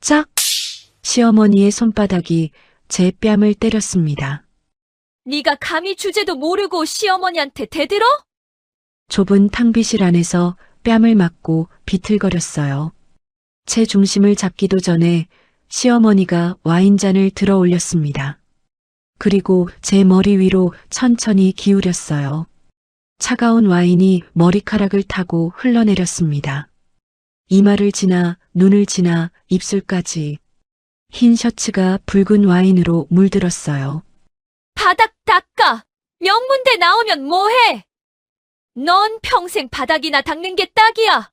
짝! 시어머니의 손바닥이 제 뺨을 때렸습니다. 네가 감히 주제도 모르고 시어머니한테 대들어? 좁은 탕비실 안에서 뺨을 맞고 비틀거렸어요. 제 중심을 잡기도 전에 시어머니가 와인잔을 들어 올렸습니다. 그리고 제 머리 위로 천천히 기울였어요. 차가운 와인이 머리카락을 타고 흘러내렸습니다. 이마를 지나 눈을 지나 입술까지. 흰 셔츠가 붉은 와인으로 물들었어요. 바닥 닦아! 명문대 나오면 뭐해? 넌 평생 바닥이나 닦는 게 딱이야!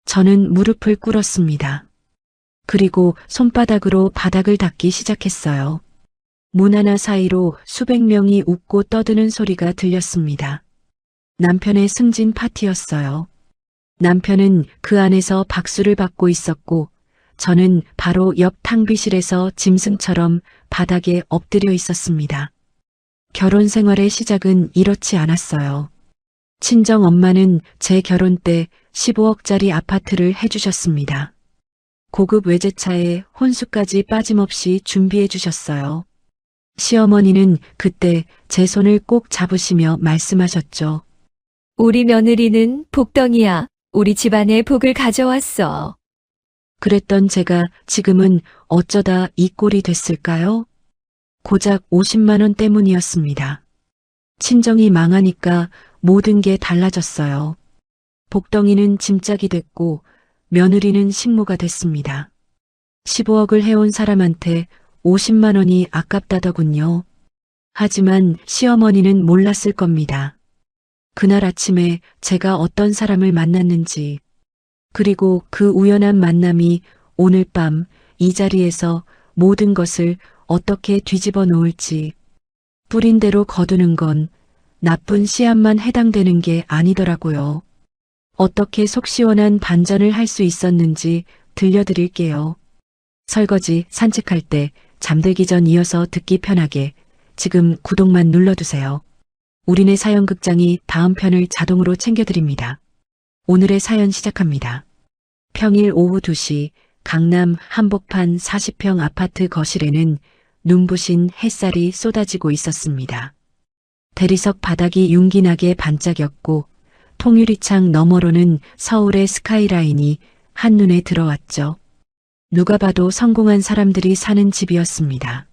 저는 무릎을 꿇었습니다. 그리고 손바닥으로 바닥을 닦기 시작했어요. 문 하나 사이로 수백 명이 웃고 떠드는 소리가 들렸습니다. 남편의 승진 파티였어요. 남편은 그 안에서 박수를 받고 있었고 저는 바로 옆 탕비실에서 짐승처럼 바닥에 엎드려 있었습니다. 결혼 생활의 시작은 이렇지 않았어요. 친정 엄마는 제 결혼 때 15억짜리 아파트를 해주셨습니다. 고급 외제차에 혼수까지 빠짐없이 준비해 주셨어요. 시어머니는 그때 제 손을 꼭 잡으시며 말씀하셨죠. 우리 며느리는 복덩이야. 우리 집안에 복을 가져왔어. 그랬던 제가 지금은 어쩌다 이 꼴이 됐을까요? 고작 50만 원 때문이었습니다. 친정이 망하니까 모든 게 달라졌어요. 복덩이는 짐짝이 됐고 며느리는 식모가 됐습니다. 15억을 해온 사람한테 50만 원이 아깝다더군요. 하지만 시어머니는 몰랐을 겁니다. 그날 아침에 제가 어떤 사람을 만났는지, 그리고 그 우연한 만남이 오늘 밤 이 자리에서 모든 것을 어떻게 뒤집어 놓을지. 뿌린 대로 거두는 건 나쁜 씨앗만 해당되는 게 아니더라고요. 어떻게 속 시원한 반전을 할 수 있었는지 들려드릴게요. 설거지, 산책할 때, 잠들기 전 이어서 듣기 편하게 지금 구독만 눌러두세요. 우리네 사연극장이 다음 편을 자동으로 챙겨드립니다. 오늘의 사연 시작합니다. 평일 오후 2시 강남 한복판 40평 아파트 거실에는 눈부신 햇살이 쏟아지고 있었습니다. 대리석 바닥이 윤기나게 반짝였고 통유리창 너머로는 서울의 스카이라인이 한눈에 들어왔죠. 누가 봐도 성공한 사람들이 사는 집이었습니다.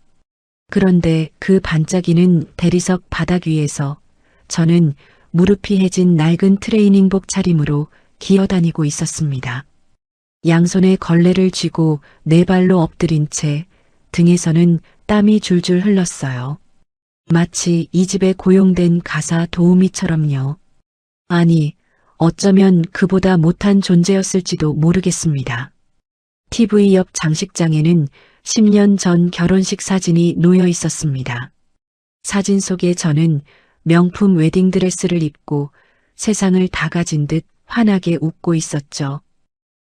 그런데 그 반짝이는 대리석 바닥 위에서 저는 무릎이 해진 낡은 트레이닝복 차림으로 기어다니고 있었습니다. 양손에 걸레를 쥐고 네 발로 엎드린 채 등에서는 땀이 줄줄 흘렀어요. 마치 이 집에 고용된 가사 도우미처럼요. 아니, 어쩌면 그보다 못한 존재였을지도 모르겠습니다. TV 옆 장식장에는 10년 전 결혼식 사진이 놓여 있었습니다. 사진 속에 저는 명품 웨딩드레스를 입고 세상을 다 가진 듯 환하게 웃고 있었죠.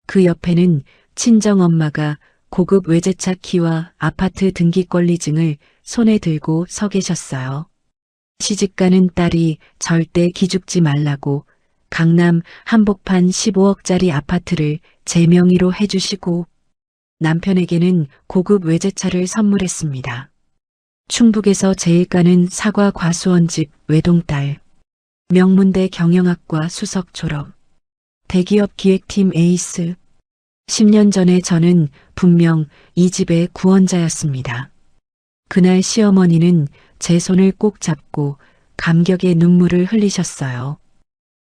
그 옆에는 친정엄마가 고급 외제차 키와 아파트 등기권리증을 손에 들고 서 계셨어요. 시집가는 딸이 절대 기죽지 말라고 강남 한복판 15억짜리 아파트를 제 명의로 해주시고 남편에게는 고급 외제차를 선물했습니다. 충북에서 제일 가는 사과 과수원집 외동딸, 명문대 경영학과 수석 졸업, 대기업 기획팀 에이스. 10년 전에 저는 분명 이 집의 구원자였습니다. 그날 시어머니는 제 손을 꼭 잡고 감격의 눈물을 흘리셨어요.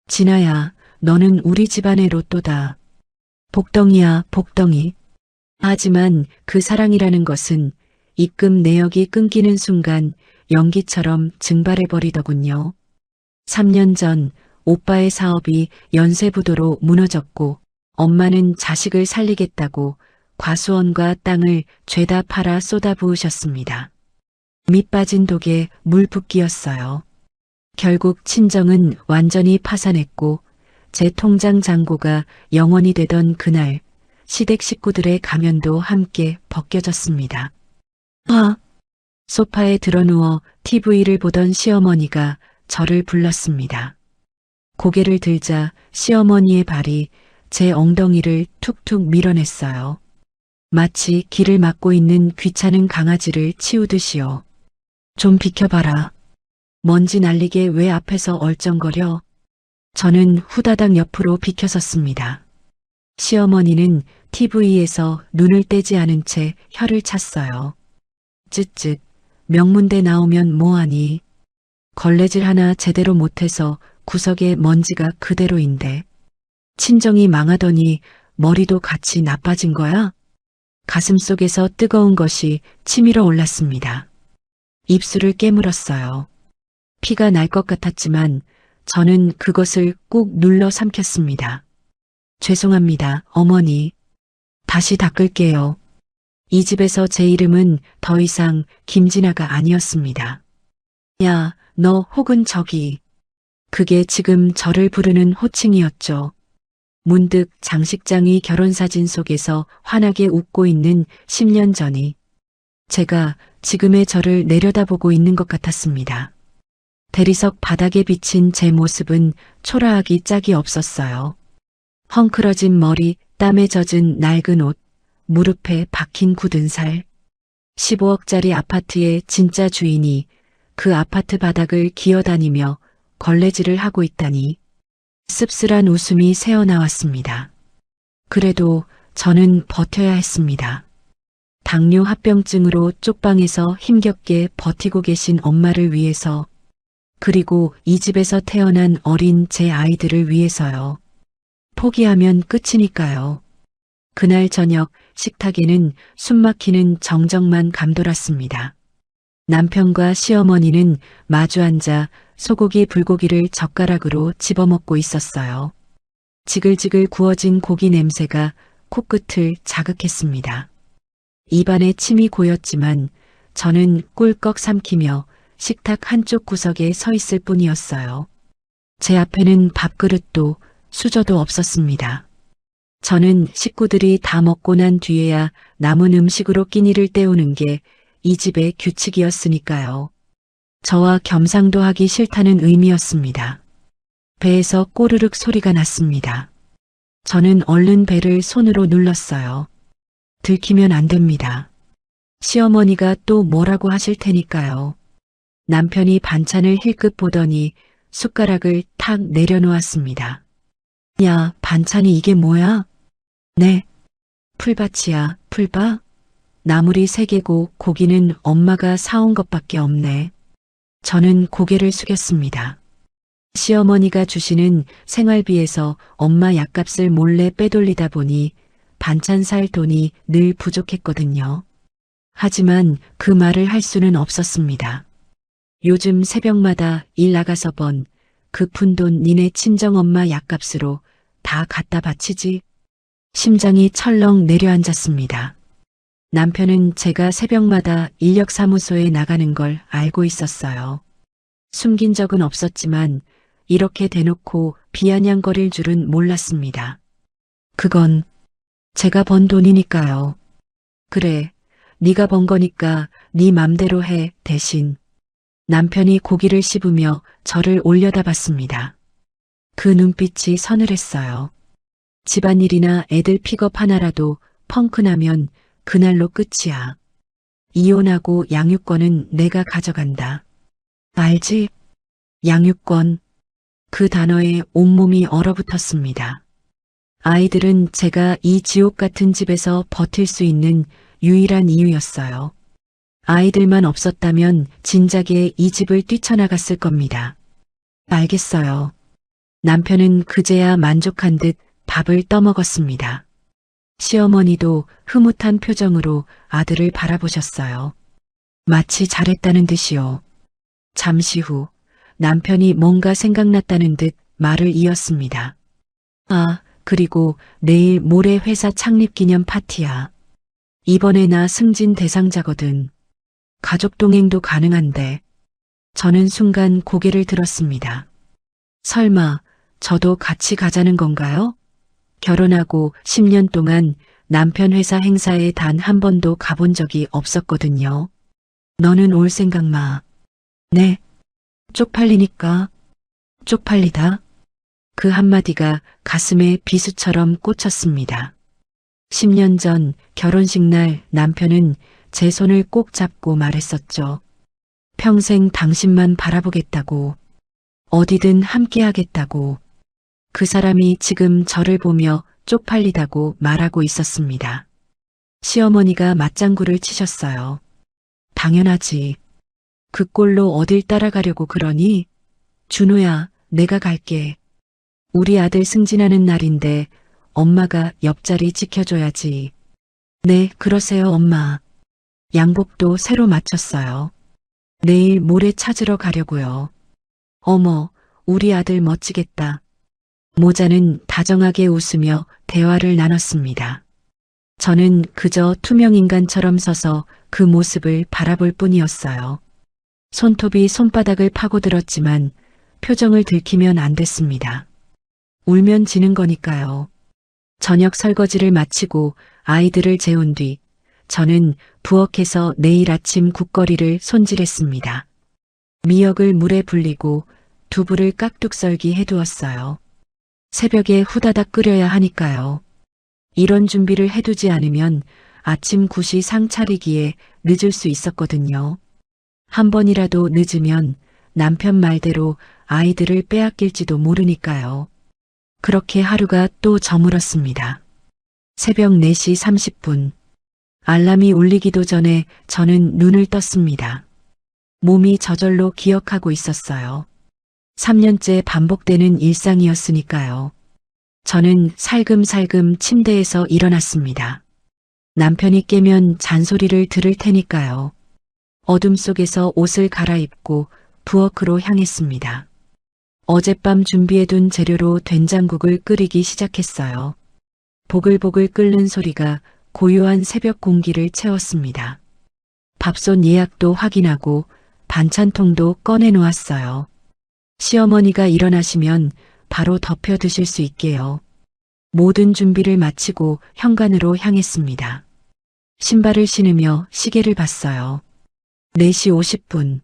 진아야, 너는 우리 집안의 로또다. 복덩이야, 복덩이. 하지만 그 사랑이라는 것은 입금 내역이 끊기는 순간 연기처럼 증발해버리더군요. 3년 전 오빠의 사업이 연쇄부도로 무너졌고 엄마는 자식을 살리겠다고 과수원과 땅을 죄다 팔아 쏟아부으셨습니다. 밑 빠진 독에 물 붓기였어요. 결국 친정은 완전히 파산했고 제 통장 잔고가 영원이 되던 그날 시댁 식구들의 가면도 함께 벗겨졌습니다. 소파에 드러누워 TV를 보던 시어머니가 저를 불렀습니다. 고개를 들자 시어머니의 발이 제 엉덩이를 툭툭 밀어냈어요. 마치 길을 막고 있는 귀찮은 강아지를 치우듯이요. 좀 비켜봐라. 먼지 날리게 왜 앞에서 얼쩡거려? 저는 후다닥 옆으로 비켜섰습니다. 시어머니는 TV에서 눈을 떼지 않은 채 혀를 찼어요. 쯧쯧, 명문대 나오면 뭐하니? 걸레질 하나 제대로 못해서 구석에 먼지가 그대로인데. 친정이 망하더니 머리도 같이 나빠진 거야? 가슴속에서 뜨거운 것이 치밀어 올랐습니다. 입술을 깨물었어요. 피가 날 것 같았지만 저는 그것을 꾹 눌러 삼켰습니다. 죄송합니다, 어머니. 다시 닦을게요. 이 집에서 제 이름은 더 이상 김진아가 아니었습니다. 야, 너 혹은 저기. 그게 지금 저를 부르는 호칭이었죠. 문득 장식장이 결혼사진 속에서 환하게 웃고 있는 10년 전이 제가 지금의 저를 내려다보고 있는 것 같았습니다. 대리석 바닥에 비친 제 모습은 초라하기 짝이 없었어요. 헝클어진 머리, 땀에 젖은 낡은 옷, 무릎에 박힌 굳은 살. 15억짜리 아파트의 진짜 주인이 그 아파트 바닥을 기어다니며 걸레질을 하고 있다니. 씁쓸한 웃음이 새어나왔습니다. 그래도 저는 버텨야 했습니다. 당뇨 합병증으로 쪽방에서 힘겹게 버티고 계신 엄마를 위해서, 그리고 이 집에서 태어난 어린 제 아이들을 위해서요. 포기하면 끝이니까요. 그날 저녁 식탁에는 숨막히는 정적만 감돌았습니다. 남편과 시어머니는 마주 앉아 소고기 불고기를 젓가락으로 집어먹고 있었어요. 지글지글 구워진 고기 냄새가 코끝을 자극했습니다. 입안에 침이 고였지만 저는 꿀꺽 삼키며 식탁 한쪽 구석에 서 있을 뿐이었어요. 제 앞에는 밥그릇도 수저도 없었습니다. 저는 식구들이 다 먹고 난 뒤에야 남은 음식으로 끼니를 때우는 게 이 집의 규칙이었으니까요. 저와 겸상도 하기 싫다는 의미였습니다. 배에서 꼬르륵 소리가 났습니다. 저는 얼른 배를 손으로 눌렀어요. 들키면 안 됩니다. 시어머니가 또 뭐라고 하실 테니까요. 남편이 반찬을 힐끗 보더니 숟가락을 탁 내려놓았습니다. 야, 반찬이 이게 뭐야? 네. 풀밭이야, 풀밭? 나물이 3개고 고기는 엄마가 사온 것밖에 없네. 저는 고개를 숙였습니다. 시어머니가 주시는 생활비에서 엄마 약값을 몰래 빼돌리다 보니 반찬 살 돈이 늘 부족했거든요. 하지만 그 말을 할 수는 없었습니다. 요즘 새벽마다 일 나가서 번 그 푼돈 니네 친정엄마 약값으로 다 갖다 바치지. 심장이 철렁 내려앉았습니다. 남편은 제가 새벽마다 인력사무소에 나가는 걸 알고 있었어요. 숨긴 적은 없었지만 이렇게 대놓고 비아냥거릴 줄은 몰랐습니다. 그건 제가 번 돈이니까요. 그래, 네가 번 거니까 네 맘대로 해 대신. 남편이 고기를 씹으며 저를 올려다봤습니다. 그 눈빛이 서늘했어요. 집안일이나 애들 픽업 하나라도 펑크나면 그날로 끝이야. 이혼하고 양육권은 내가 가져간다. 알지? 양육권. 그 단어에 온몸이 얼어붙었습니다. 아이들은 제가 이 지옥 같은 집에서 버틸 수 있는 유일한 이유였어요. 아이들만 없었다면 진작에 이 집을 뛰쳐나갔을 겁니다. 알겠어요. 남편은 그제야 만족한 듯 밥을 떠먹었습니다. 시어머니도 흐뭇한 표정으로 아들을 바라보셨어요. 마치 잘했다는 듯이요. 잠시 후 남편이 뭔가 생각났다는 듯 말을 이었습니다. 아, 그리고 내일 모레 회사 창립기념 파티야. 이번에 나 승진 대상자거든. 가족 동행도 가능한데. 저는 순간 고개를 들었습니다. 설마 저도 같이 가자는 건가요? 결혼하고 10년 동안 남편 회사 행사에 단 한 번도 가본 적이 없었거든요. 너는 올 생각 마. 네. 쪽팔리니까. 쪽팔리다. 그 한마디가 가슴에 비수처럼 꽂혔습니다. 10년 전 결혼식 날 남편은 제 손을 꼭 잡고 말했었죠. 평생 당신만 바라보겠다고, 어디든 함께하겠다고. 그 사람이 지금 저를 보며 쪽팔리다고 말하고 있었습니다. 시어머니가 맞장구를 치셨어요. 당연하지. 그 꼴로 어딜 따라가려고 그러니? 준호야, 내가 갈게. 우리 아들 승진하는 날인데 엄마가 옆자리 지켜줘야지. 네, 그러세요, 엄마. 양복도 새로 맞췄어요. 내일 모레 찾으러 가려고요. 어머, 우리 아들 멋지겠다. 모자는 다정하게 웃으며 대화를 나눴습니다. 저는 그저 투명 인간처럼 서서 그 모습을 바라볼 뿐이었어요. 손톱이 손바닥을 파고들었지만 표정을 들키면 안 됐습니다. 울면 지는 거니까요. 저녁 설거지를 마치고 아이들을 재운 뒤 저는 부엌에서 내일 아침 국거리를 손질했습니다. 미역을 물에 불리고 두부를 깍둑 썰기 해두었어요. 새벽에 후다닥 끓여야 하니까요. 이런 준비를 해두지 않으면 아침 9시 상 차리기에 늦을 수 있었거든요. 한 번이라도 늦으면 남편 말대로 아이들을 빼앗길지도 모르니까요. 그렇게 하루가 또 저물었습니다. 새벽 4시 30분. 알람이 울리기도 전에 저는 눈을 떴습니다. 몸이 저절로 기억하고 있었어요. 3년째 반복되는 일상이었으니까요. 저는 살금살금 침대에서 일어났습니다. 남편이 깨면 잔소리를 들을 테니까요. 어둠 속에서 옷을 갈아입고 부엌으로 향했습니다. 어젯밤 준비해둔 재료로 된장국을 끓이기 시작했어요. 보글보글 끓는 소리가 고요한 새벽 공기를 채웠습니다. 밥솥 예약도 확인하고 반찬통도 꺼내놓았어요. 시어머니가 일어나시면 바로 덮여 드실 수 있게요. 모든 준비를 마치고 현관으로 향했습니다. 신발을 신으며 시계를 봤어요. 4시 50분.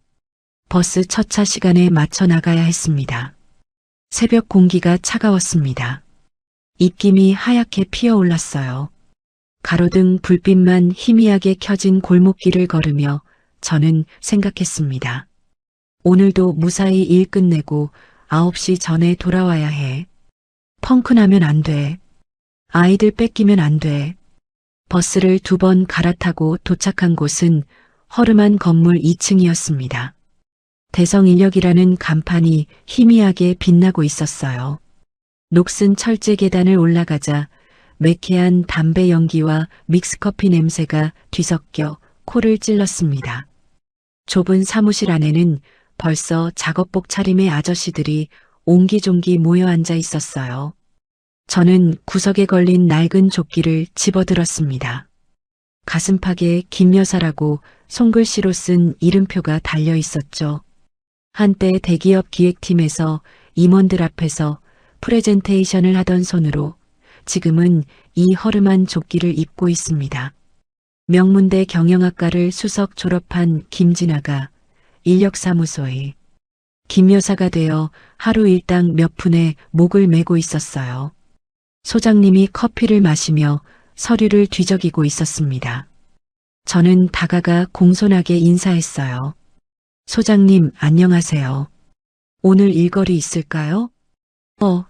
버스 첫차 시간에 맞춰 나가야 했습니다. 새벽 공기가 차가웠습니다. 입김이 하얗게 피어올랐어요. 가로등 불빛만 희미하게 켜진 골목길을 걸으며 저는 생각했습니다. 오늘도 무사히 일 끝내고 9시 전에 돌아와야 해. 펑크 나면 안 돼. 아이들 뺏기면 안 돼. 버스를 2번 갈아타고 도착한 곳은 허름한 건물 2층이었습니다. 대성인력이라는 간판이 희미하게 빛나고 있었어요. 녹슨 철제 계단을 올라가자 매캐한 담배 연기와 믹스커피 냄새가 뒤섞여 코를 찔렀습니다. 좁은 사무실 안에는 벌써 작업복 차림의 아저씨들이 옹기종기 모여 앉아 있었어요. 저는 구석에 걸린 낡은 조끼를 집어들었습니다. 가슴팍에 김여사라고 손글씨로 쓴 이름표가 달려 있었죠. 한때 대기업 기획팀에서 임원들 앞에서 프레젠테이션을 하던 손으로 지금은 이 허름한 조끼를 입고 있습니다. 명문대 경영학과를 수석 졸업한 김진아가 인력사무소에 김여사가 되어 하루 일당 몇 푼에 목을 메고 있었어요. 소장님이 커피를 마시며 서류를 뒤적이고 있었습니다. 저는 다가가 공손하게 인사했어요. 소장님, 안녕하세요. 오늘 일거리 있을까요?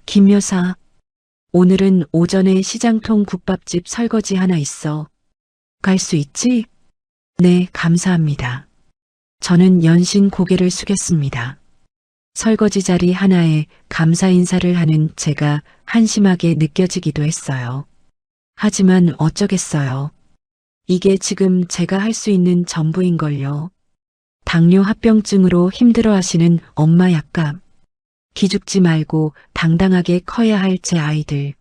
김 여사. 오늘은 오전에 시장통 국밥집 설거지 하나 있어. 갈 수 있지? 네, 감사합니다. 저는 연신 고개를 숙였습니다. 설거지 자리 하나에 감사 인사를 하는 제가 한심하게 느껴지기도 했어요. 하지만 어쩌겠어요. 이게 지금 제가 할 수 있는 전부인걸요. 당뇨 합병증으로 힘들어하시는 엄마 약간 기죽지 말고 당당하게 커야 할 제 아이들.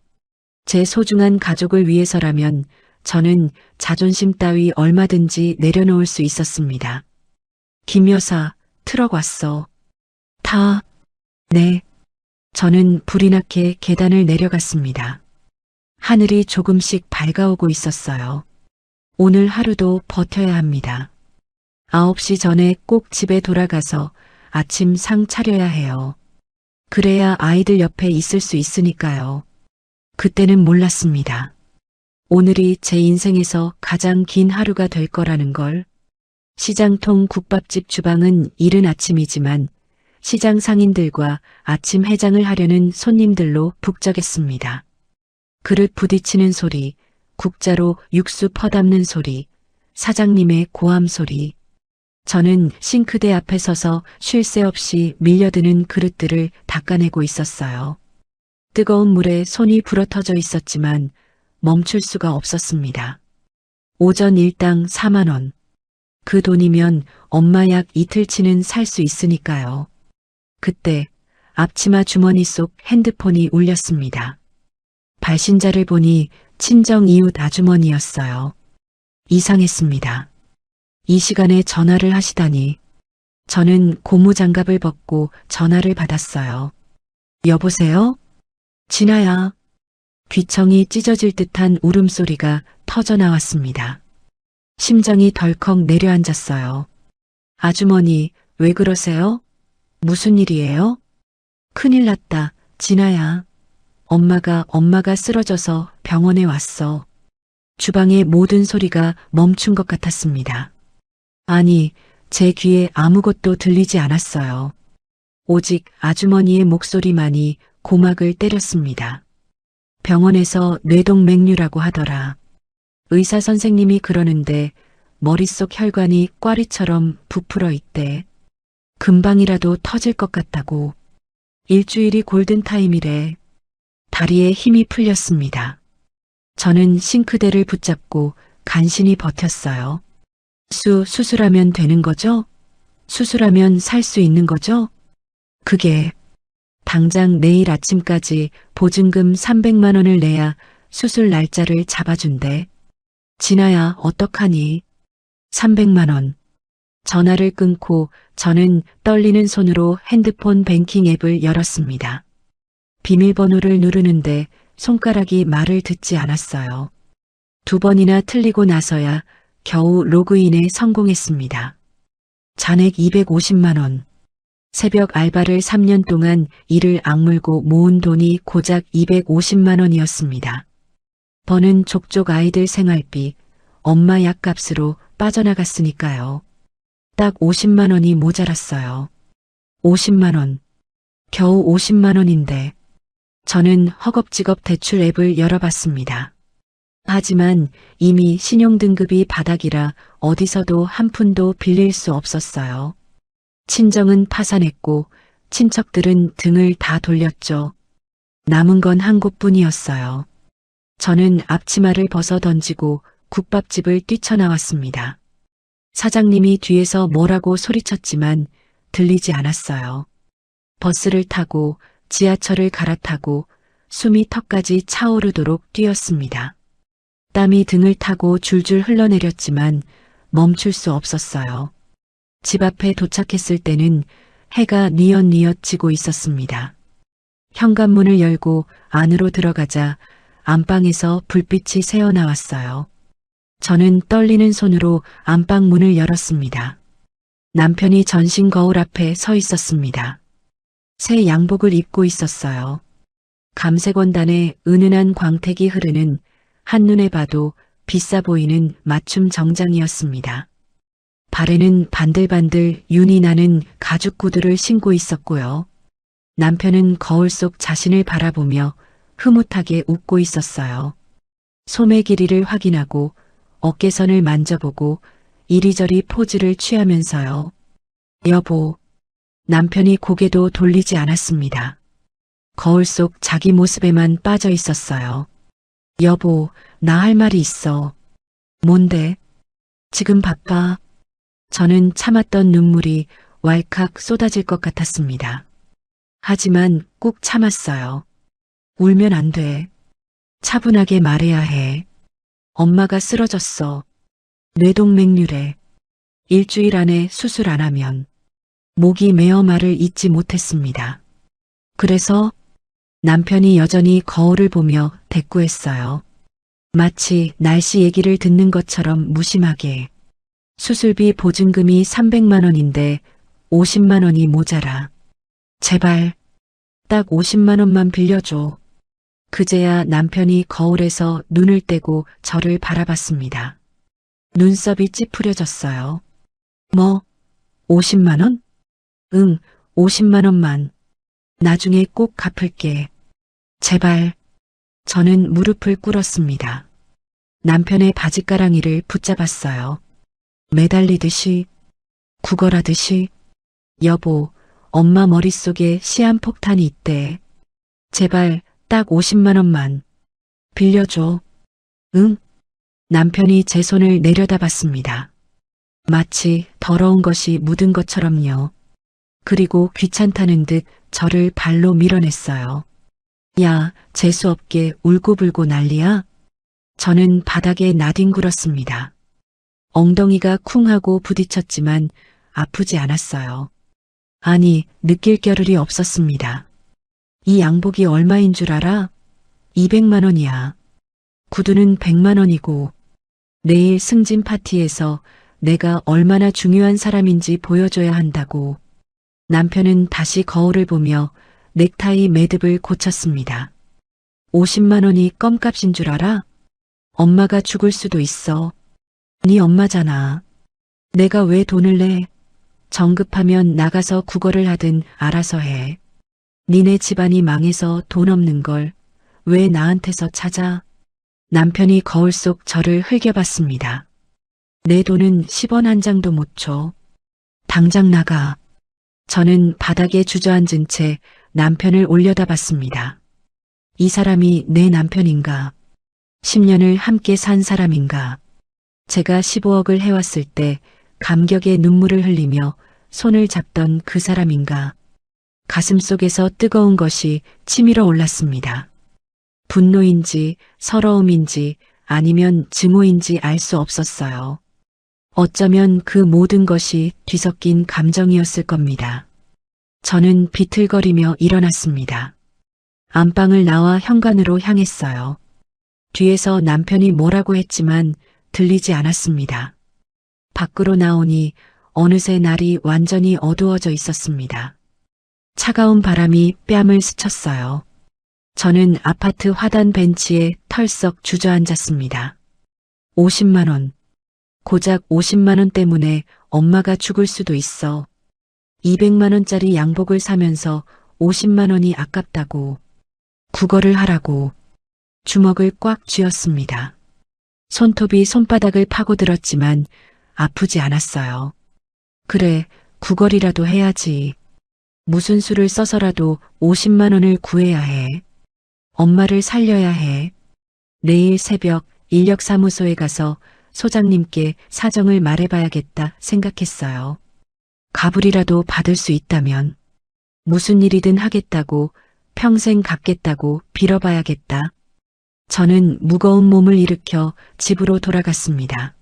제 소중한 가족을 위해서라면 저는 자존심 따위 얼마든지 내려놓을 수 있었습니다. 김 여사, 트럭 왔어. 네. 저는 불이 나게 계단을 내려갔습니다. 하늘이 조금씩 밝아오고 있었어요. 오늘 하루도 버텨야 합니다. 9시 전에 꼭 집에 돌아가서 아침 상 차려야 해요. 그래야 아이들 옆에 있을 수 있으니까요. 그때는 몰랐습니다. 오늘이 제 인생에서 가장 긴 하루가 될 거라는 걸. 시장통 국밥집 주방은 이른 아침이지만 시장 상인들과 아침 해장을 하려는 손님들로 북적였습니다. 그릇 부딪히는 소리, 국자로 육수 퍼담는 소리, 사장님의 고함 소리. 저는 싱크대 앞에 서서 쉴 새 없이 밀려드는 그릇들을 닦아내고 있었어요. 뜨거운 물에 손이 불어터져 있었지만 멈출 수가 없었습니다. 오전 일당 4만 원. 그 돈이면 엄마 약 이틀치는 살 수 있으니까요. 그때 앞치마 주머니 속 핸드폰이 울렸습니다. 발신자를 보니 친정 이웃 아주머니였어요. 이상했습니다. 이 시간에 전화를 하시다니. 저는 고무장갑을 벗고 전화를 받았어요. 여보세요? 진아야. 귀청이 찢어질 듯한 울음소리가 터져 나왔습니다. 심장이 덜컥 내려앉았어요. 아주머니, 왜 그러세요? 무슨 일이에요? 큰일 났다, 진아야. 엄마가 쓰러져서 병원에 왔어. 주방의 모든 소리가 멈춘 것 같았습니다. 아니, 제 귀에 아무것도 들리지 않았어요. 오직 아주머니의 목소리만이 고막을 때렸습니다. 병원에서 뇌동맥류라고 하더라. 의사 선생님이 그러는데 머릿속 혈관이 꽈리처럼 부풀어 있대. 금방이라도 터질 것 같다고. 일주일이 골든타임이래. 다리에 힘이 풀렸습니다. 저는 싱크대를 붙잡고 간신히 버텼어요. 수술하면 되는 거죠? 수술하면 살 수 있는 거죠? 그게 당장 내일 아침까지 보증금 300만 원을 내야 수술 날짜를 잡아준대. 진아야, 어떡하니? 300만 원. 전화를 끊고 저는 떨리는 손으로 핸드폰 뱅킹 앱을 열었습니다. 비밀번호를 누르는데 손가락이 말을 듣지 않았어요. 2번이나 틀리고 나서야 겨우 로그인에 성공했습니다. 잔액 250만 원. 새벽 알바를 3년 동안 이를 악물고 모은 돈이 고작 250만 원이었습니다. 버는 족족 아이들 생활비, 엄마 약값으로 빠져나갔으니까요. 딱 50만 원이 모자랐어요. 50만 원. 겨우 50만 원인데 저는 허겁지겁 대출 앱을 열어봤습니다. 하지만 이미 신용등급이 바닥이라 어디서도 한 푼도 빌릴 수 없었어요. 친정은 파산했고 친척들은 등을 다 돌렸죠. 남은 건 한 곳뿐이었어요. 저는 앞치마를 벗어 던지고 국밥집을 뛰쳐나왔습니다. 사장님이 뒤에서 뭐라고 소리쳤지만 들리지 않았어요. 버스를 타고 지하철을 갈아타고 숨이 턱까지 차오르도록 뛰었습니다. 땀이 등을 타고 줄줄 흘러내렸지만 멈출 수 없었어요. 집 앞에 도착했을 때는 해가 뉘엿뉘엿 지고 있었습니다. 현관문을 열고 안으로 들어가자 안방에서 불빛이 새어나왔어요. 저는 떨리는 손으로 안방 문을 열었습니다. 남편이 전신 거울 앞에 서 있었습니다. 새 양복을 입고 있었어요. 감색 원단에 은은한 광택이 흐르는 한눈에 봐도 비싸 보이는 맞춤 정장이었습니다. 발에는 반들반들 윤이 나는 가죽 구두를 신고 있었고요. 남편은 거울 속 자신을 바라보며 흐뭇하게 웃고 있었어요. 소매 길이를 확인하고 어깨선을 만져보고 이리저리 포즈를 취하면서요. 여보, 남편이 고개도 돌리지 않았습니다. 거울 속 자기 모습에만 빠져 있었어요. 여보, 나 할 말이 있어. 뭔데? 지금 바빠. 저는 참았던 눈물이 왈칵 쏟아질 것 같았습니다. 하지만 꾹 참았어요. 울면 안 돼. 차분하게 말해야 해. 엄마가 쓰러졌어. 뇌동맥류래. 일주일 안에 수술 안 하면. 목이 메어 말을 잇지 못했습니다. 그래서 남편이 여전히 거울을 보며 대꾸했어요. 마치 날씨 얘기를 듣는 것처럼 무심하게. 수술비 보증금이 300만 원인데 50만 원이 모자라. 제발 딱 50만 원만 빌려줘. 그제야 남편이 거울에서 눈을 떼고 저를 바라봤습니다. 눈썹이 찌푸려졌어요. 뭐, 50만 원? 응, 50만 원만. 나중에 꼭 갚을게. 제발. 저는 무릎을 꿇었습니다. 남편의 바지가랑이를 붙잡았어요. 매달리듯이, 구걸하듯이. 여보, 엄마 머릿속에 시한폭탄이 있대. 제발 딱 50만 원만. 빌려줘. 응? 남편이 제 손을 내려다봤습니다. 마치 더러운 것이 묻은 것처럼요. 그리고 귀찮다는 듯 저를 발로 밀어냈어요. 야, 재수없게 울고불고 난리야? 저는 바닥에 나뒹굴었습니다. 엉덩이가 쿵 하고 부딪혔지만 아프지 않았어요. 아니, 느낄 겨를이 없었습니다. 이 양복이 얼마인 줄 알아? 200만 원이야. 구두는 100만 원이고 내일 승진 파티에서 내가 얼마나 중요한 사람인지 보여줘야 한다고. 남편은 다시 거울을 보며 넥타이 매듭을 고쳤습니다. 50만 원이 껌값인 줄 알아? 엄마가 죽을 수도 있어. 네 엄마잖아. 내가 왜 돈을 내? 정급하면 나가서 구걸을 하든 알아서 해. 니네 집안이 망해서 돈 없는 걸 왜 나한테서 찾아? 남편이 거울 속 저를 흘겨봤습니다. 내 돈은 10원 한 장도 못 줘. 당장 나가. 저는 바닥에 주저앉은 채 남편을 올려다봤습니다. 이 사람이 내 남편인가? 10년을 함께 산 사람인가? 제가 15억을 해왔을 때 감격의 눈물을 흘리며 손을 잡던 그 사람인가? 가슴속에서 뜨거운 것이 치밀어 올랐습니다. 분노인지 서러움인지 아니면 증오인지 알 수 없었어요. 어쩌면 그 모든 것이 뒤섞인 감정이었을 겁니다. 저는 비틀거리며 일어났습니다. 안방을 나와 현관으로 향했어요. 뒤에서 남편이 뭐라고 했지만 들리지 않았습니다. 밖으로 나오니 어느새 날이 완전히 어두워져 있었습니다. 차가운 바람이 뺨을 스쳤어요. 저는 아파트 화단 벤치에 털썩 주저앉았습니다. 50만 원. 고작 50만 원 때문에 엄마가 죽을 수도 있어. 200만 원짜리 양복을 사면서 50만 원이 아깝다고. 구걸을 하라고. 주먹을 꽉 쥐었습니다. 손톱이 손바닥을 파고들었지만 아프지 않았어요. 그래, 구걸이라도 해야지. 무슨 수를 써서라도 50만 원을 구해야 해. 엄마를 살려야 해. 내일 새벽 인력사무소에 가서 소장님께 사정을 말해봐야겠다 생각했어요. 가불이라도 받을 수 있다면 무슨 일이든 하겠다고 평생 갚겠다고 빌어봐야겠다. 저는 무거운 몸을 일으켜 집으로 돌아갔습니다.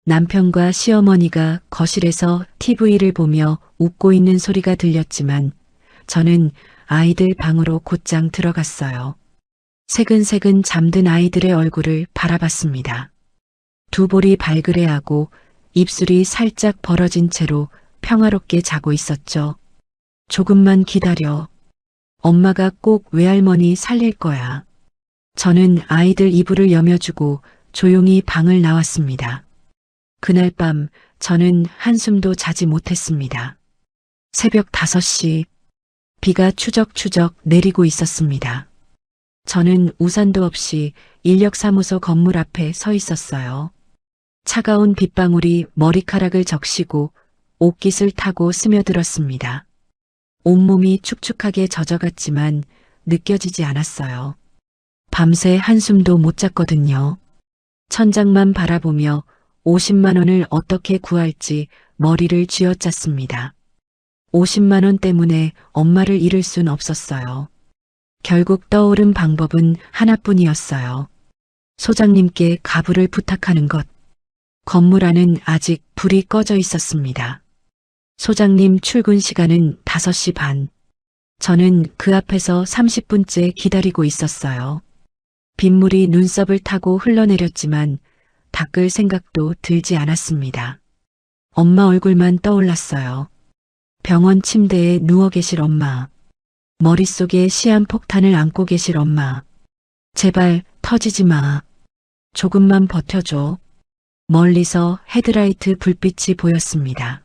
남편과 시어머니가 거실에서 TV를 보며 웃고 있는 소리가 들렸지만 저는 아이들 방으로 곧장 들어갔어요. 새근새근 잠든 아이들의 얼굴을 바라봤습니다. 두 볼이 발그레하고 입술이 살짝 벌어진 채로 평화롭게 자고 있었죠. 조금만 기다려. 엄마가 꼭 외할머니 살릴 거야. 저는 아이들 이불을 여며주고 조용히 방을 나왔습니다. 그날 밤 저는 한숨도 자지 못했습니다. 새벽 5시 비가 추적추적 내리고 있었습니다. 저는 우산도 없이 인력사무소 건물 앞에 서 있었어요. 차가운 빗방울이 머리카락을 적시고 옷깃을 타고 스며들었습니다. 온몸이 축축하게 젖어갔지만 느껴지지 않았어요. 밤새 한숨도 못 잤거든요. 천장만 바라보며 50만 원을 어떻게 구할지 머리를 쥐어짰습니다. 50만 원 때문에 엄마를 잃을 순 없었어요. 결국 떠오른 방법은 하나뿐이었어요. 소장님께 가불을 부탁하는 것. 건물 안은 아직 불이 꺼져 있었습니다. 소장님 출근 시간은 5시 반. 저는 그 앞에서 30분째 기다리고 있었어요. 빗물이 눈썹을 타고 흘러내렸지만 닦을 생각도 들지 않았습니다. 엄마 얼굴만 떠올랐어요. 병원 침대에 누워 계실 엄마. 머릿속에 시한폭탄을 안고 계실 엄마. 제발 터지지 마. 조금만 버텨줘. 멀리서 헤드라이트 불빛이 보였습니다.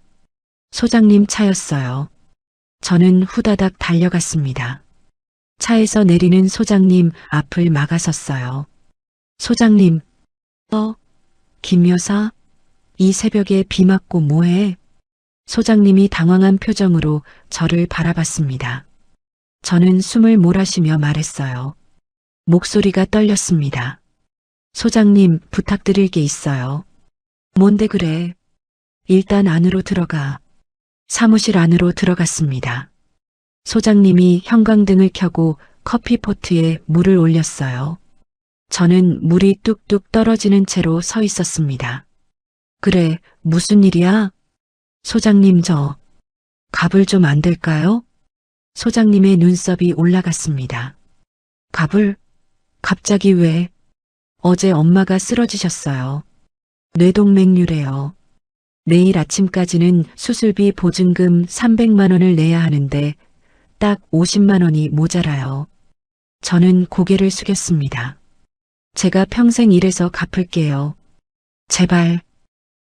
소장님 차였어요. 저는 후다닥 달려갔습니다. 차에서 내리는 소장님 앞을 막아섰어요. 소장님, 김 여사? 이 새벽에 비 맞고 뭐해? 소장님이 당황한 표정으로 저를 바라봤습니다. 저는 숨을 몰아쉬며 말했어요. 목소리가 떨렸습니다. 소장님, 부탁드릴 게 있어요. 뭔데 그래? 일단 안으로 들어가. 사무실 안으로 들어갔습니다. 소장님이 형광등을 켜고 커피포트에 물을 올렸어요. 저는 물이 뚝뚝 떨어지는 채로 서 있었습니다. 그래, 무슨 일이야? 소장님, 저 갑을 좀 안 될까요? 소장님의 눈썹이 올라갔습니다. 갑을? 갑자기 왜? 어제 엄마가 쓰러지셨어요. 뇌동맥류래요. 내일 아침까지는 수술비 보증금 300만 원을 내야 하는데 딱 50만 원이 모자라요. 저는 고개를 숙였습니다. 제가 평생 일해서 갚을게요. 제발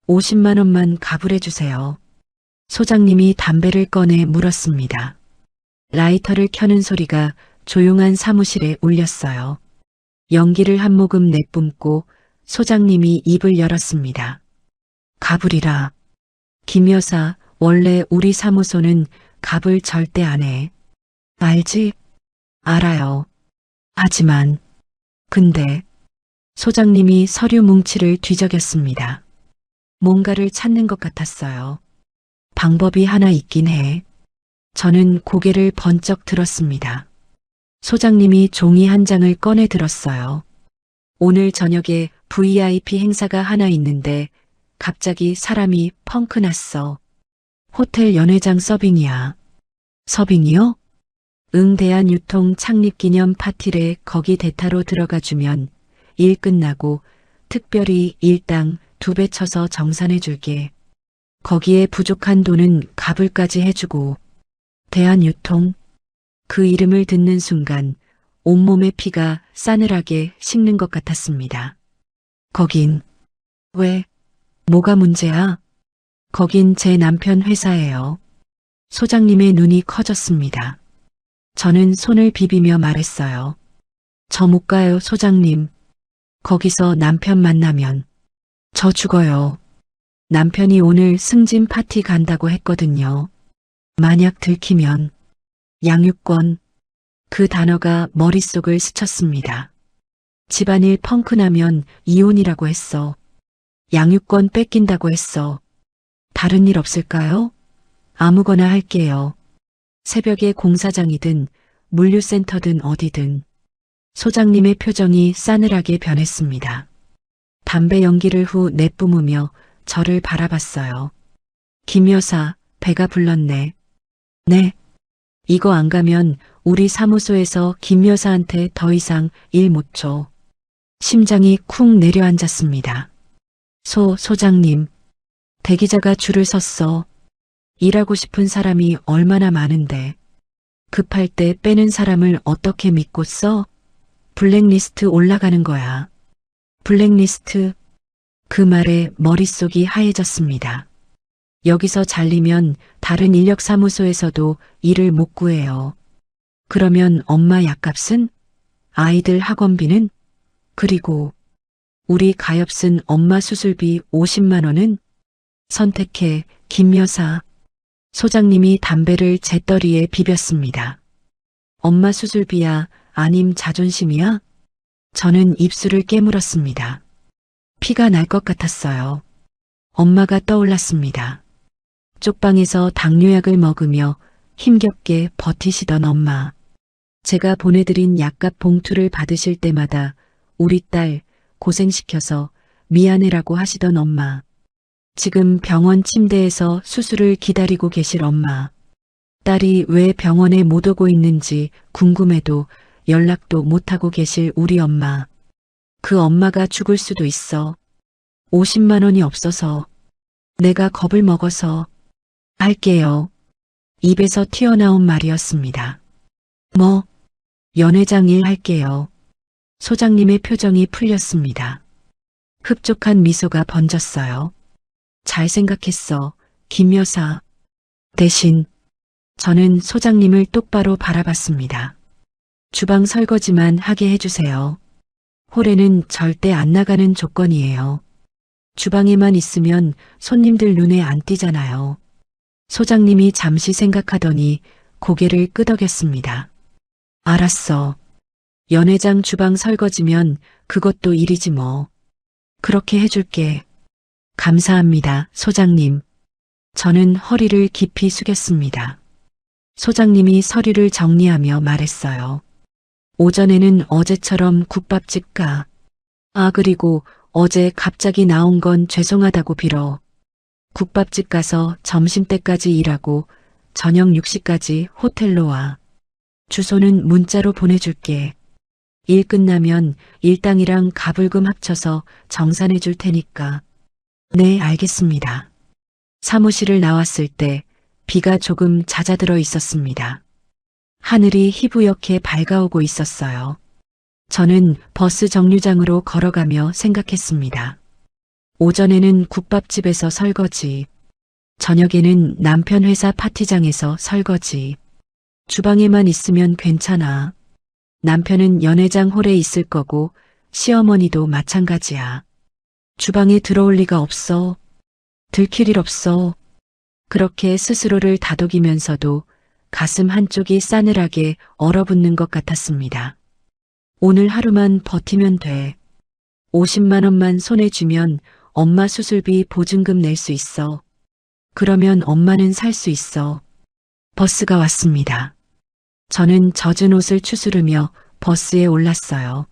50만 원만 갚으래 주세요. 소장님이 담배를 꺼내 물었습니다. 라이터를 켜는 소리가 조용한 사무실에 울렸어요. 연기를 한 모금 내뿜고 소장님이 입을 열었습니다. 갑을이라. 김 여사, 원래 우리 사무소는 갑을 절대 안 해. 알지? 알아요. 하지만, 근데, 소장님이 서류 뭉치를 뒤적였습니다. 뭔가를 찾는 것 같았어요. 방법이 하나 있긴 해. 저는 고개를 번쩍 들었습니다. 소장님이 종이 한 장을 꺼내 들었어요. 오늘 저녁에 VIP 행사가 하나 있는데 갑자기 사람이 펑크 났어. 호텔 연회장 서빙이야. 서빙이요? 응, 대한유통 창립기념 파티래. 거기 대타로 들어가 주면 일 끝나고 특별히 일당 2배 쳐서 정산해 줄게. 거기에 부족한 돈은 갑을까지 해주고. 대한유통? 그 이름을 듣는 순간 온몸의 피가 싸늘하게 식는 것 같았습니다. 거긴 왜? 뭐가 문제야? 거긴 제 남편 회사예요. 소장님의 눈이 커졌습니다. 저는 손을 비비며 말했어요. 저 못 가요, 소장님. 거기서 남편 만나면 저 죽어요. 남편이 오늘 승진 파티 간다고 했거든요. 만약 들키면 양육권. 그 단어가 머릿속을 스쳤습니다. 집안일 펑크 나면 이혼이라고 했어. 양육권 뺏긴다고 했어. 다른 일 없을까요? 아무거나 할게요. 새벽에 공사장이든 물류센터든 어디든. 소장님의 표정이 싸늘하게 변했습니다. 담배 연기를 후 내뿜으며 저를 바라봤어요. 김 여사, 배가 불렀네. 네. 이거 안 가면 우리 사무소에서 김 여사한테 더 이상 일 못 줘. 심장이 쿵 내려앉았습니다. 소장님. 대기자가 줄을 섰어. 일하고 싶은 사람이 얼마나 많은데. 급할 때 빼는 사람을 어떻게 믿고 써? 블랙리스트 올라가는 거야. 블랙리스트. 그 말에 머릿속이 하얘졌습니다. 여기서 잘리면 다른 인력사무소에서도 일을 못 구해요. 그러면 엄마 약값은? 아이들 학원비는? 그리고 우리 가엾 쓴 엄마 수술비 50만 원은? 선택해, 김 여사. 소장님이 담배를 제 떠리에 비볐습니다. 엄마 수술비야, 아님 자존심이야? 저는 입술을 깨물었습니다. 피가 날 것 같았어요. 엄마가 떠올랐습니다. 쪽방에서 당뇨약을 먹으며 힘겹게 버티시던 엄마. 제가 보내드린 약값 봉투를 받으실 때마다 우리 딸 고생시켜서 미안해라고 하시던 엄마. 지금 병원 침대에서 수술을 기다리고 계실 엄마. 딸이 왜 병원에 못 오고 있는지 궁금해도 연락도 못하고 계실 우리 엄마. 그 엄마가 죽을 수도 있어. 50만 원이 없어서. 내가 겁을 먹어서. 할게요. 입에서 튀어나온 말이었습니다. 뭐? 연회장 일 할게요. 소장님의 표정이 풀렸습니다. 흡족한 미소가 번졌어요. 잘 생각했어, 김 여사. 대신 저는 소장님을 똑바로 바라봤습니다. 주방 설거지만 하게 해주세요. 홀에는 절대 안 나가는 조건이에요. 주방에만 있으면 손님들 눈에 안 띄잖아요. 소장님이 잠시 생각하더니 고개를 끄덕였습니다. 알았어. 연회장 주방 설거지면 그것도 일이지 뭐. 그렇게 해줄게. 감사합니다, 소장님. 저는 허리를 깊이 숙였습니다. 소장님이 서류를 정리하며 말했어요. 오전에는 어제처럼 국밥집 가. 아, 그리고 어제 갑자기 나온 건 죄송하다고 빌어. 국밥집 가서 점심때까지 일하고 저녁 6시까지 호텔로 와. 주소는 문자로 보내줄게. 일 끝나면 일당이랑 가불금 합쳐서 정산해 줄 테니까. 네, 알겠습니다. 사무실을 나왔을 때 비가 조금 잦아들어 있었습니다. 하늘이 희부옇게 밝아오고 있었어요. 저는 버스 정류장으로 걸어가며 생각했습니다. 오전에는 국밥집에서 설거지, 저녁에는 남편 회사 파티장에서 설거지. 주방에만 있으면 괜찮아. 남편은 연회장 홀에 있을 거고 시어머니도 마찬가지야. 주방에 들어올 리가 없어. 들킬 일 없어. 그렇게 스스로를 다독이면서도 가슴 한쪽이 싸늘하게 얼어붙는 것 같았습니다. 오늘 하루만 버티면 돼. 50만 원만 손에 쥐면 엄마 수술비 보증금 낼 수 있어. 그러면 엄마는 살 수 있어. 버스가 왔습니다. 저는 젖은 옷을 추스르며 버스에 올랐어요.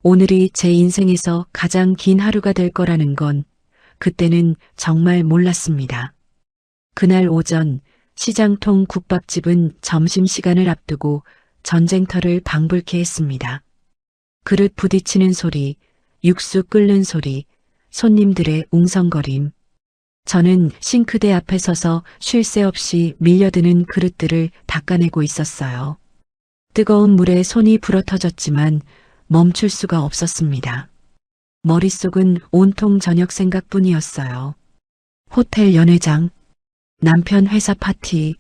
오늘이 제 인생에서 가장 긴 하루가 될 거라는 건 그때는 정말 몰랐습니다. 그날 오전 시장통 국밥집은 점심시간을 앞두고 전쟁터를 방불케 했습니다. 그릇 부딪히는 소리, 육수 끓는 소리, 손님들의 웅성거림. 저는 싱크대 앞에 서서 쉴 새 없이 밀려드는 그릇들을 닦아내고 있었어요. 뜨거운 물에 손이 불어터졌지만 멈출 수가 없었습니다. 머릿속은 온통 저녁 생각뿐이었어요. 호텔 연회장, 남편 회사 파티,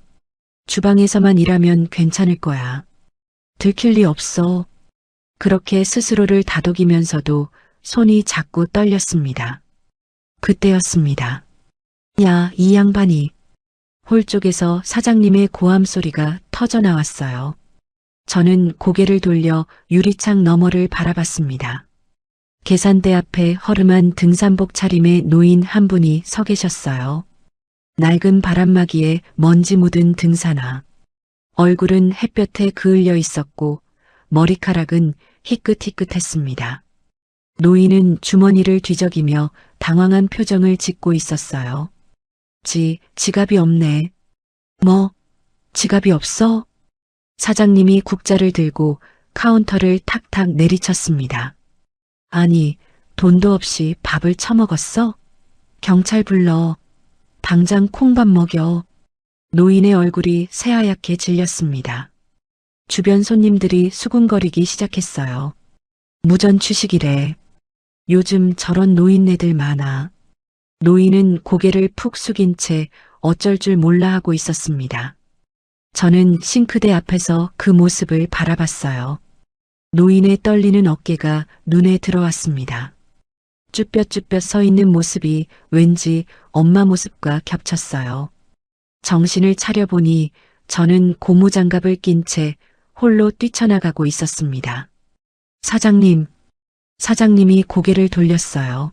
주방에서만 일하면 괜찮을 거야. 들킬 리 없어. 그렇게 스스로를 다독이면서도 손이 자꾸 떨렸습니다. 그때였습니다. 야, 이 양반이. 홀 쪽에서 사장님의 고함 소리가 터져 나왔어요. 저는 고개를 돌려 유리창 너머를 바라봤습니다. 계산대 앞에 허름한 등산복 차림의 노인 한 분이 서 계셨어요. 낡은 바람막이에 먼지 묻은 등산화. 얼굴은 햇볕에 그을려 있었고 머리카락은 희끗희끗했습니다. 노인은 주머니를 뒤적이며 당황한 표정을 짓고 있었어요. 지갑이 없네. 뭐, 지갑이 없어? 사장님이 국자를 들고 카운터를 탁탁 내리쳤습니다. 아니, 돈도 없이 밥을 처먹었어? 경찰 불러. 당장 콩밥 먹여. 노인의 얼굴이 새하얗게 질렸습니다. 주변 손님들이 수군거리기 시작했어요. 무전취식이래. 요즘 저런 노인네들 많아. 노인은 고개를 푹 숙인 채 어쩔 줄 몰라 하고 있었습니다. 저는 싱크대 앞에서 그 모습을 바라봤어요. 노인의 떨리는 어깨가 눈에 들어왔습니다. 쭈뼛쭈뼛 서 있는 모습이 왠지 엄마 모습과 겹쳤어요. 정신을 차려보니 저는 고무장갑을 낀 채 홀로 뛰쳐나가고 있었습니다. 사장님이 고개를 돌렸어요.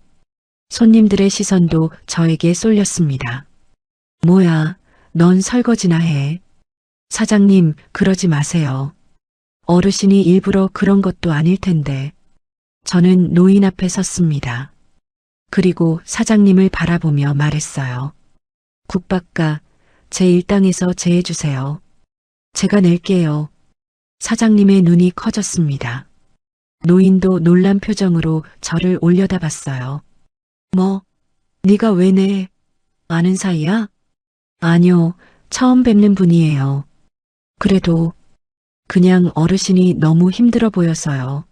손님들의 시선도 저에게 쏠렸습니다. 뭐야, 넌 설거지나 해. 사장님, 그러지 마세요. 어르신이 일부러 그런 것도 아닐 텐데. 저는 노인 앞에 섰습니다. 그리고 사장님을 바라보며 말했어요. 국밥가, 제 일당에서 제해주세요. 제가 낼게요. 사장님의 눈이 커졌습니다. 노인도 놀란 표정으로 저를 올려다봤어요. 뭐, 네가 왜 내? 아는 사이야? 아니요, 처음 뵙는 분이에요. 그래도 그냥 어르신이 너무 힘들어 보여서요.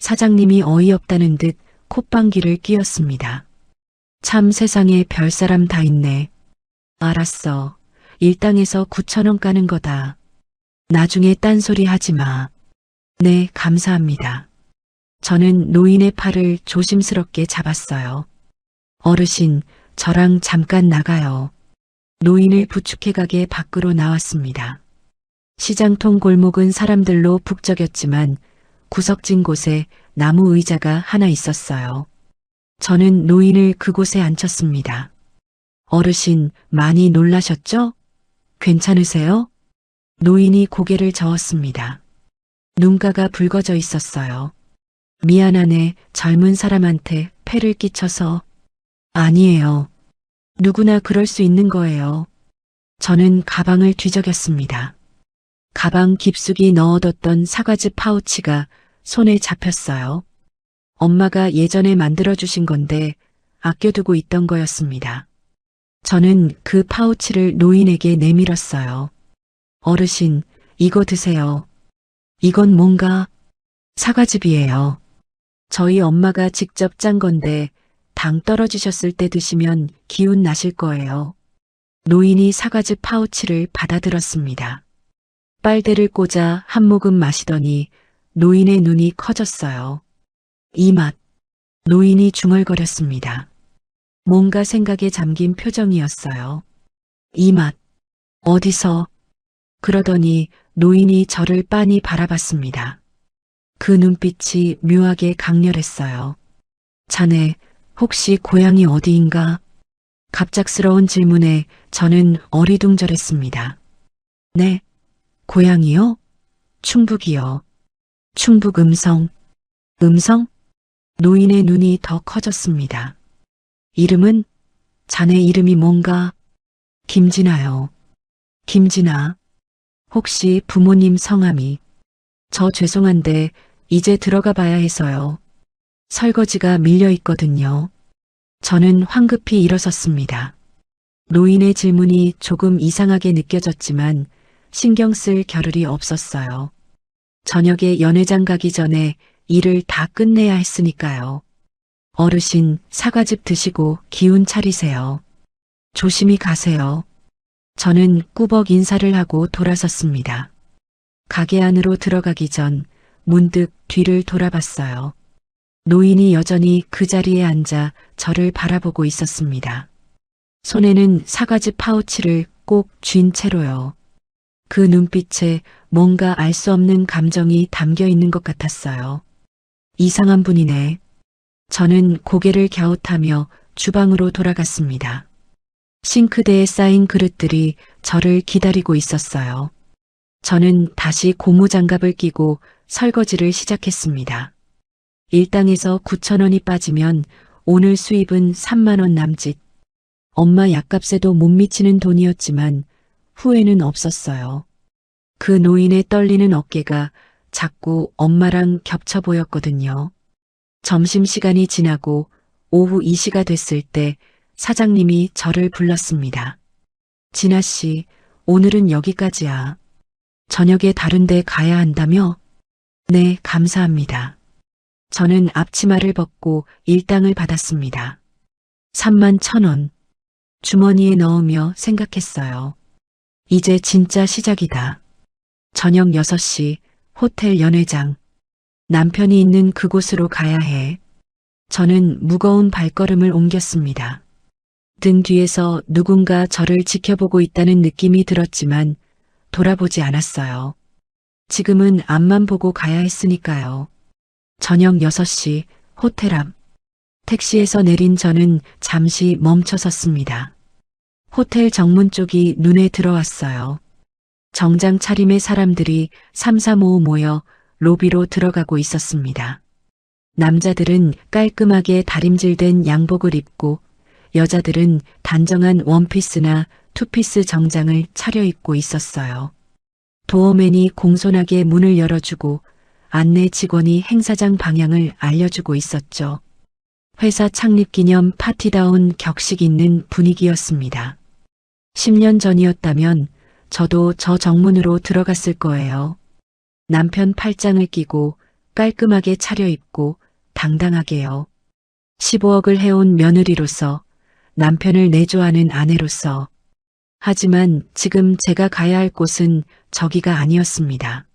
사장님이 어이없다는 듯 콧방귀를 뀌었습니다. 참 세상에 별사람 다 있네. 알았어. 일당에서 9,000원 까는 거다. 나중에 딴소리 하지 마. 네, 감사합니다. 저는 노인의 팔을 조심스럽게 잡았어요. 어르신, 저랑 잠깐 나가요. 노인을 부축해 가게 밖으로 나왔습니다. 시장통 골목은 사람들로 북적였지만 구석진 곳에 나무 의자가 하나 있었어요. 저는 노인을 그곳에 앉혔습니다. 어르신, 많이 놀라셨죠? 괜찮으세요? 노인이 고개를 저었습니다. 눈가가 붉어져 있었어요. 미안하네, 젊은 사람한테 폐를 끼쳐서. 아니에요. 누구나 그럴 수 있는 거예요. 저는 가방을 뒤적였습니다. 가방 깊숙이 넣어뒀던 사과즙 파우치가 손에 잡혔어요. 엄마가 예전에 만들어주신 건데 아껴두고 있던 거였습니다. 저는 그 파우치를 노인에게 내밀었어요. 어르신, 이거 드세요. 이건 뭔가? 사과즙이에요. 저희 엄마가 직접 짠 건데 당 떨어지셨을 때 드시면 기운 나실 거예요. 노인이 사과즙 파우치를 받아들었습니다. 빨대를 꽂아 한 모금 마시더니 노인의 눈이 커졌어요. 이 맛. 노인이 중얼거렸습니다. 뭔가 생각에 잠긴 표정이었어요. 이 맛. 어디서? 그러더니 노인이 저를 빤히 바라봤습니다. 그 눈빛이 묘하게 강렬했어요. 자네, 혹시 고향이 어디인가? 갑작스러운 질문에 저는 어리둥절했습니다. 네, 고향이요? 충북이요. 충북 음성. 음성? 노인의 눈이 더 커졌습니다. 이름은? 자네 이름이 뭔가? 김진아요. 김진아. 혹시 부모님 성함이? 저 죄송한데 이제 들어가 봐야 해서요. 설거지가 밀려 있거든요. 저는 황급히 일어섰습니다. 노인의 질문이 조금 이상하게 느껴졌지만 신경 쓸 겨를이 없었어요. 저녁에 연회장 가기 전에 일을 다 끝내야 했으니까요. 어르신, 사과즙 드시고 기운 차리세요. 조심히 가세요. 저는 꾸벅 인사를 하고 돌아섰습니다. 가게 안으로 들어가기 전 문득 뒤를 돌아봤어요. 노인이 여전히 그 자리에 앉아 저를 바라보고 있었습니다. 손에는 사과즙 파우치를 꼭 쥔 채로요. 그 눈빛에 뭔가 알 수 없는 감정이 담겨 있는 것 같았어요. 이상한 분이네. 저는 고개를 갸웃하며 주방으로 돌아갔습니다. 싱크대에 쌓인 그릇들이 저를 기다리고 있었어요. 저는 다시 고무장갑을 끼고 설거지를 시작했습니다. 일당에서 9,000원이 빠지면 오늘 수입은 3만 원 남짓. 엄마 약값에도 못 미치는 돈이었지만 후회는 없었어요. 그 노인의 떨리는 어깨가 자꾸 엄마랑 겹쳐 보였거든요. 점심시간이 지나고 오후 2시가 됐을 때 사장님이 저를 불렀습니다. 진아 씨, 오늘은 여기까지야. 저녁에 다른 데 가야 한다며? 네, 감사합니다. 저는 앞치마를 벗고 일당을 받았습니다. 31,000원. 주머니에 넣으며 생각했어요. 이제 진짜 시작이다. 저녁 6시 호텔 연회장. 남편이 있는 그곳으로 가야 해. 저는 무거운 발걸음을 옮겼습니다. 등 뒤에서 누군가 저를 지켜보고 있다는 느낌이 들었지만 돌아보지 않았어요. 지금은 앞만 보고 가야 했으니까요. 저녁 6시 호텔 앞. 택시에서 내린 저는 잠시 멈춰 섰습니다. 호텔 정문 쪽이 눈에 들어왔어요. 정장 차림의 사람들이 삼삼오오 모여 로비로 들어가고 있었습니다. 남자들은 깔끔하게 다림질된 양복을 입고 여자들은 단정한 원피스나 투피스 정장을 차려입고 있었어요. 도어맨이 공손하게 문을 열어주고 안내 직원이 행사장 방향을 알려주고 있었죠. 회사 창립 기념 파티다운 격식 있는 분위기였습니다. 10년 전이었다면 저도 저 정문으로 들어갔을 거예요. 남편 팔짱을 끼고 깔끔하게 차려입고 당당하게요. 15억을 해온 며느리로서, 남편을 내조하는 아내로서. 하지만 지금 제가 가야 할 곳은 저기가 아니었습니다.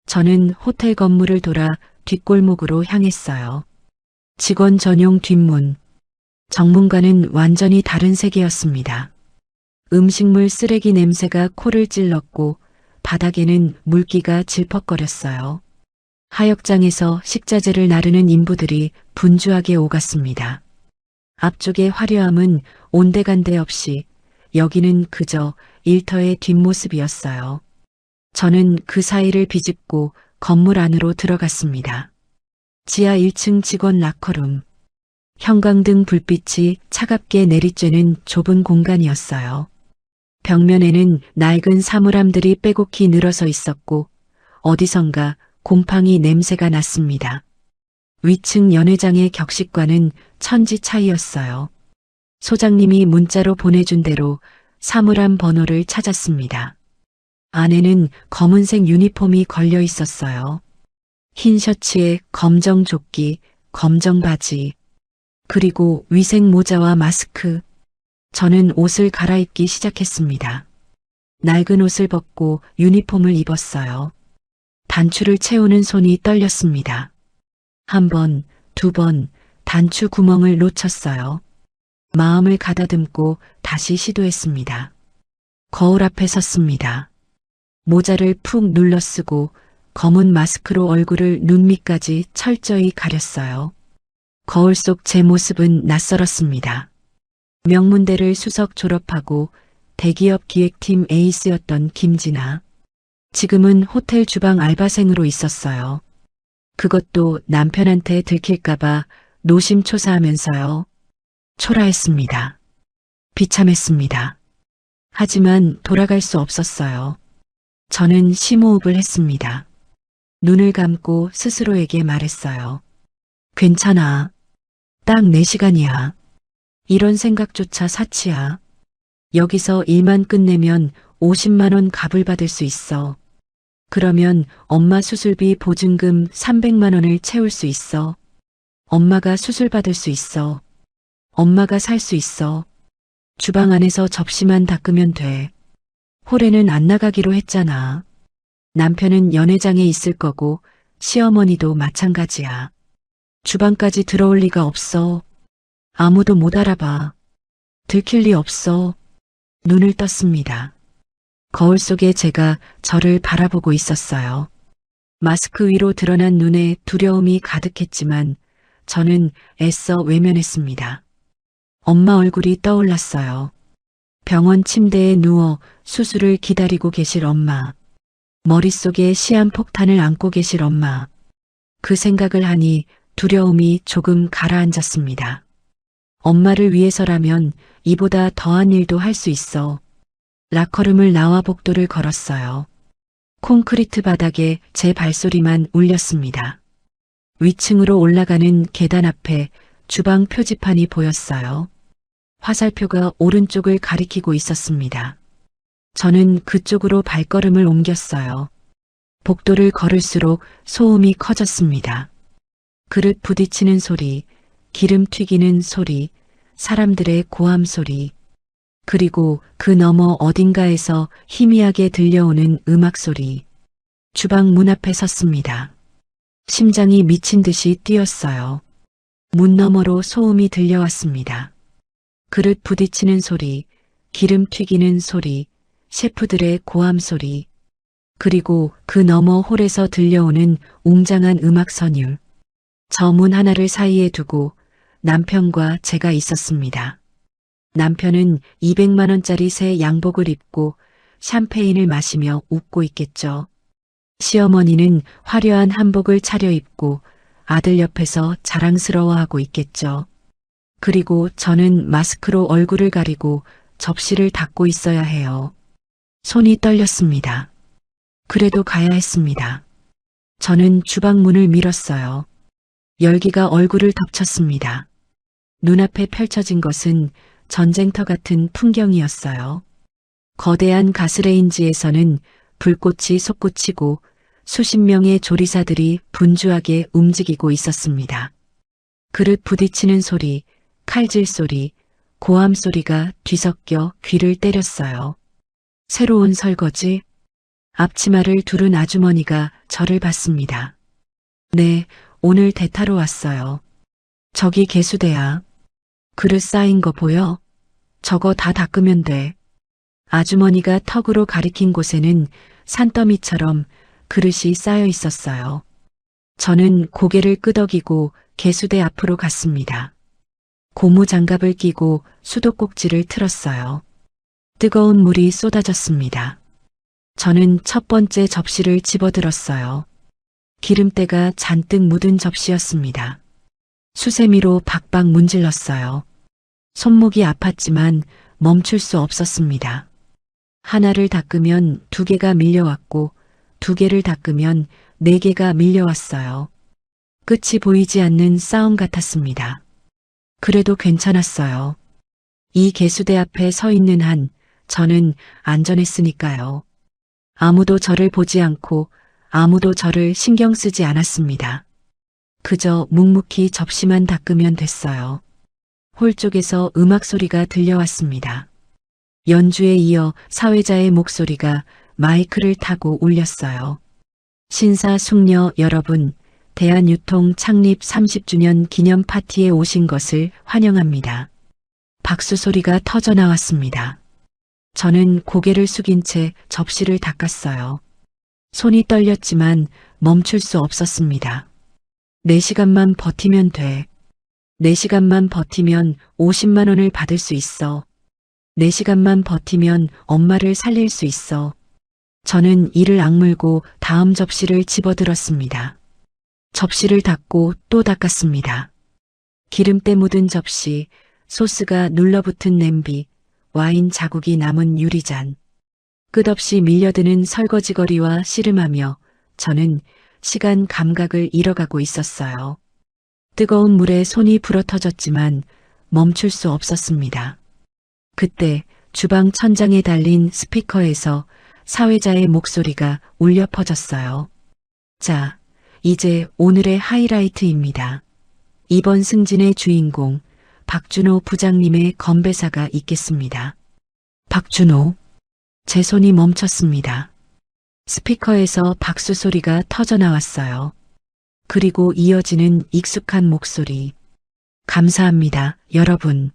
저는 호텔 건물을 돌아 뒷골목으로 향했어요. 직원 전용 뒷문. 정문과는 완전히 다른 세계였습니다. 음식물 쓰레기 냄새가 코를 찔렀고 바닥에는 물기가 질퍽거렸어요. 하역장에서 식자재를 나르는 인부들이 분주하게 오갔습니다. 앞쪽의 화려함은 온데간데 없이 여기는 그저 일터의 뒷모습이었어요. 저는 그 사이를 비집고 건물 안으로 들어갔습니다. 지하 1층 직원 라커룸. 형광등 불빛이 차갑게 내리쬐는 좁은 공간이었어요. 벽면에는 낡은 사물함들이 빼곡히 늘어서 있었고 어디선가 곰팡이 냄새가 났습니다. 위층 연회장의 격식과는 천지 차이였어요. 소장님이 문자로 보내준 대로 사물함 번호를 찾았습니다. 안에는 검은색 유니폼이 걸려 있었어요. 흰 셔츠에 검정 조끼, 검정 바지, 그리고 위생 모자와 마스크. 저는 옷을 갈아입기 시작했습니다. 낡은 옷을 벗고 유니폼을 입었어요. 단추를 채우는 손이 떨렸습니다. 한 번, 두 번 단추 구멍을 놓쳤어요. 마음을 가다듬고 다시 시도했습니다. 거울 앞에 섰습니다. 모자를 푹 눌러 쓰고 검은 마스크로 얼굴을 눈 밑까지 철저히 가렸어요. 거울 속 제 모습은 낯설었습니다. 명문대를 수석 졸업하고 대기업 기획팀 에이스였던 김진아. 지금은 호텔 주방 알바생으로 있었어요. 그것도 남편한테 들킬까봐 노심초사하면서요. 초라했습니다. 비참했습니다. 하지만 돌아갈 수 없었어요. 저는 심호흡을 했습니다. 눈을 감고 스스로에게 말했어요. 괜찮아. 딱 4시간이야. 이런 생각조차 사치야. 여기서 일만 끝내면 50만 원 값을 받을 수 있어. 그러면 엄마 수술비 보증금 300만 원을 채울 수 있어. 엄마가 수술 받을 수 있어. 엄마가 살 수 있어. 주방 안에서 접시만 닦으면 돼. 홀에는 안 나가기로 했잖아. 남편은 연회장에 있을 거고 시어머니도 마찬가지야. 주방까지 들어올 리가 없어. 아무도 못 알아봐. 들킬 리 없어. 눈을 떴습니다. 거울 속에 제가 저를 바라보고 있었어요. 마스크 위로 드러난 눈에 두려움이 가득했지만 저는 애써 외면했습니다. 엄마 얼굴이 떠올랐어요. 병원 침대에 누워 수술을 기다리고 계실 엄마. 머릿속에 시한폭탄을 안고 계실 엄마. 그 생각을 하니 두려움이 조금 가라앉았습니다. 엄마를 위해서라면 이보다 더한 일도 할 수 있어. 라커룸을 나와 복도를 걸었어요. 콘크리트 바닥에 제 발소리만 울렸습니다. 위층으로 올라가는 계단 앞에 주방 표지판이 보였어요. 화살표가 오른쪽을 가리키고 있었습니다. 저는 그쪽으로 발걸음을 옮겼어요. 복도를 걸을수록 소음이 커졌습니다. 그릇 부딪히는 소리, 기름 튀기는 소리, 사람들의 고함 소리, 그리고 그 너머 어딘가에서 희미하게 들려오는 음악 소리. 주방 문 앞에 섰습니다. 심장이 미친 듯이 뛰었어요. 문 너머로 소음이 들려왔습니다. 그릇 부딪히는 소리, 기름 튀기는 소리, 셰프들의 고함 소리, 그리고 그 너머 홀에서 들려오는 웅장한 음악 선율. 저 문 하나를 사이에 두고 남편과 제가 있었습니다. 남편은 200만 원짜리 새 양복을 입고 샴페인을 마시며 웃고 있겠죠. 시어머니는 화려한 한복을 차려입고 아들 옆에서 자랑스러워하고 있겠죠. 그리고 저는 마스크로 얼굴을 가리고 접시를 닦고 있어야 해요. 손이 떨렸습니다. 그래도 가야 했습니다. 저는 주방 문을 밀었어요. 열기가 얼굴을 덮쳤습니다. 눈앞에 펼쳐진 것은 전쟁터 같은 풍경이었어요. 거대한 가스레인지에서는 불꽃이 솟구치고 수십 명의 조리사들이 분주하게 움직이고 있었습니다. 그릇 부딪히는 소리, 칼질 소리, 고함 소리가 뒤섞여 귀를 때렸어요. 새로운 설거지? 앞치마를 두른 아주머니가 저를 봤습니다. 네, 오늘 대타로 왔어요. 저기 개수대야. 그릇 쌓인 거 보여? 저거 다 닦으면 돼. 아주머니가 턱으로 가리킨 곳에는 산더미처럼 그릇이 쌓여 있었어요. 저는 고개를 끄덕이고 개수대 앞으로 갔습니다. 고무 장갑을 끼고 수도꼭지를 틀었어요. 뜨거운 물이 쏟아졌습니다. 저는 첫 번째 접시를 집어들었어요. 기름때가 잔뜩 묻은 접시였습니다. 수세미로 박박 문질렀어요. 손목이 아팠지만 멈출 수 없었습니다. 하나를 닦으면 두 개가 밀려왔고 두 개를 닦으면 네 개가 밀려왔어요. 끝이 보이지 않는 싸움 같았습니다. 그래도 괜찮았어요. 이 개수대 앞에 서 있는 한 저는 안전했으니까요. 아무도 저를 보지 않고 아무도 저를 신경 쓰지 않았습니다. 그저 묵묵히 접시만 닦으면 됐어요. 홀 쪽에서 음악 소리가 들려왔습니다. 연주에 이어 사회자의 목소리가 마이크를 타고 울렸어요. 신사숙녀 여러분, 대한유통 창립 30주년 기념 파티에 오신 것을 환영합니다. 박수 소리가 터져 나왔습니다. 저는 고개를 숙인 채 접시를 닦았어요. 손이 떨렸지만 멈출 수 없었습니다. 4시간만 버티면 돼. 4시간만 버티면 50만 원을 받을 수 있어. 4시간만 버티면 엄마를 살릴 수 있어. 저는 이를 악물고 다음 접시를 집어들었습니다. 접시를 닦고 또 닦았습니다. 기름때 묻은 접시, 소스가 눌러붙은 냄비, 와인 자국이 남은 유리잔. 끝없이 밀려드는 설거지거리와 씨름하며 저는 시간 감각을 잃어가고 있었어요. 뜨거운 물에 손이 불어터졌지만 멈출 수 없었습니다. 그때 주방 천장에 달린 스피커에서 사회자의 목소리가 울려 퍼졌어요. 자, 이제 오늘의 하이라이트입니다. 이번 승진의 주인공 박준호 부장님의 건배사가 있겠습니다. 박준호. 제 손이 멈췄습니다. 스피커에서 박수 소리가 터져 나왔어요. 그리고 이어지는 익숙한 목소리. 감사합니다, 여러분.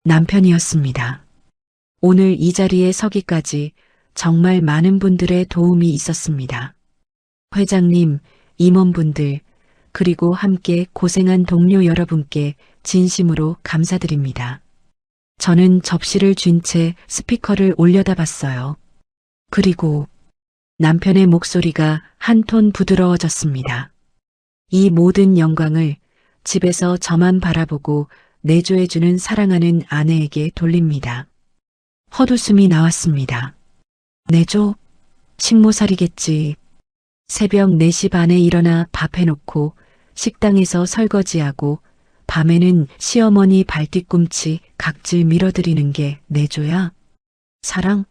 남편이었습니다. 오늘 이 자리에 서기까지 정말 많은 분들의 도움이 있었습니다. 회장님, 임원분들, 그리고 함께 고생한 동료 여러분께 진심으로 감사드립니다. 저는 접시를 쥔 채 스피커를 올려다 봤어요. 그리고 남편의 목소리가 한 톤 부드러워졌습니다. 이 모든 영광을 집에서 저만 바라보고 내조해주는 사랑하는 아내에게 돌립니다. 헛웃음이 나왔습니다. 내조? 식모살이겠지. 새벽 4시 반에 일어나 밥 해놓고 식당에서 설거지하고 밤에는 시어머니 발뒤꿈치 각질 밀어드리는 게 내조야? 사랑?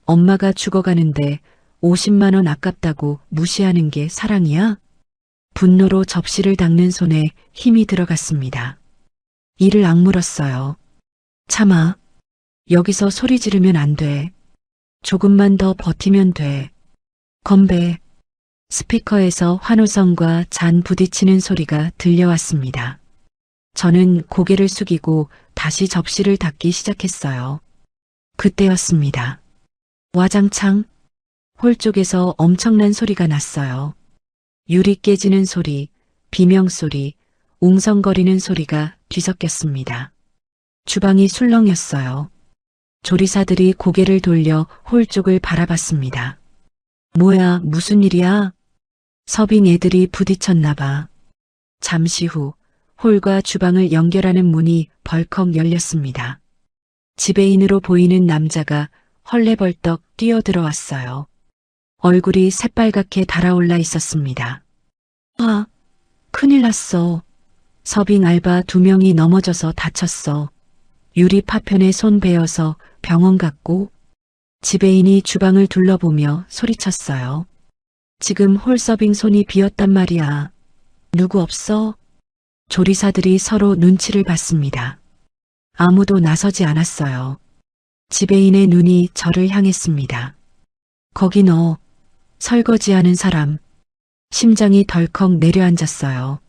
엄마가 죽어가는데 50만 원 아깝다고 무시하는 게 사랑이야? 분노로 접시를 닦는 손에 힘이 들어갔습니다. 이를 악물었어요. 참아. 여기서 소리 지르면 안 돼. 조금만 더 버티면 돼. 건배. 스피커에서 환호성과 잔 부딪히는 소리가 들려왔습니다. 저는 고개를 숙이고 다시 접시를 닦기 시작했어요. 그때였습니다. 와장창. 홀 쪽에서 엄청난 소리가 났어요. 유리 깨지는 소리, 비명소리, 웅성거리는 소리가 뒤섞였습니다. 주방이 술렁였어요. 조리사들이 고개를 돌려 홀 쪽을 바라봤습니다. 뭐야, 무슨 일이야? 서빙 애들이 부딪혔나 봐. 잠시 후 홀과 주방을 연결하는 문이 벌컥 열렸습니다. 지배인으로 보이는 남자가 헐레벌떡 뛰어들어왔어요. 얼굴이 새빨갛게 달아올라 있었습니다. 아, 큰일 났어. 서빙 알바 2명이 넘어져서 다쳤어. 유리 파편에 손 베어서 병원 갔고. 지배인이 주방을 둘러보며 소리쳤어요. 지금 홀서빙 손이 비었단 말이야. 누구 없어? 조리사들이 서로 눈치를 봤습니다. 아무도 나서지 않았어요. 지배인의 눈이 저를 향했습니다. 거기 너, 설거지하는 사람. 심장이 덜컥 내려앉았어요.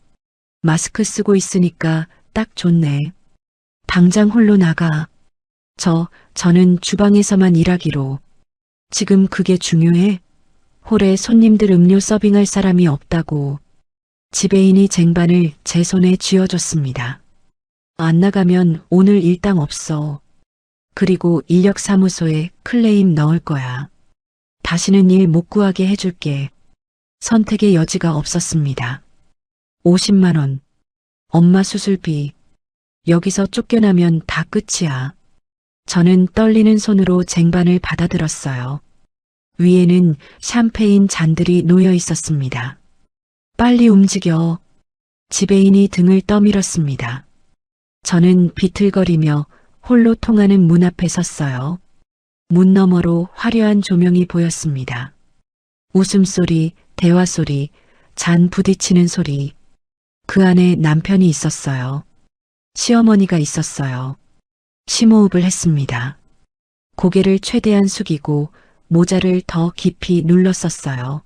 마스크 쓰고 있으니까 딱 좋네. 당장 홀로 나가. 저는 주방에서만 일하기로. 지금 그게 중요해? 홀에 손님들 음료 서빙할 사람이 없다고. 지배인이 쟁반을 제 손에 쥐어줬습니다. 안 나가면 오늘 일당 없어. 그리고 인력사무소에 클레임 넣을 거야. 다시는 일 못 구하게 해줄게. 선택의 여지가 없었습니다. 50만 원. 엄마 수술비. 여기서 쫓겨나면 다 끝이야. 저는 떨리는 손으로 쟁반을 받아들었어요. 위에는 샴페인 잔들이 놓여 있었습니다. 빨리 움직여. 지배인이 등을 떠밀었습니다. 저는 비틀거리며 홀로 통하는 문 앞에 섰어요. 문 너머로 화려한 조명이 보였습니다. 웃음소리, 대화소리, 잔 부딪히는 소리. 그 안에 남편이 있었어요. 시어머니가 있었어요. 심호흡을 했습니다. 고개를 최대한 숙이고 모자를 더 깊이 눌렀었어요.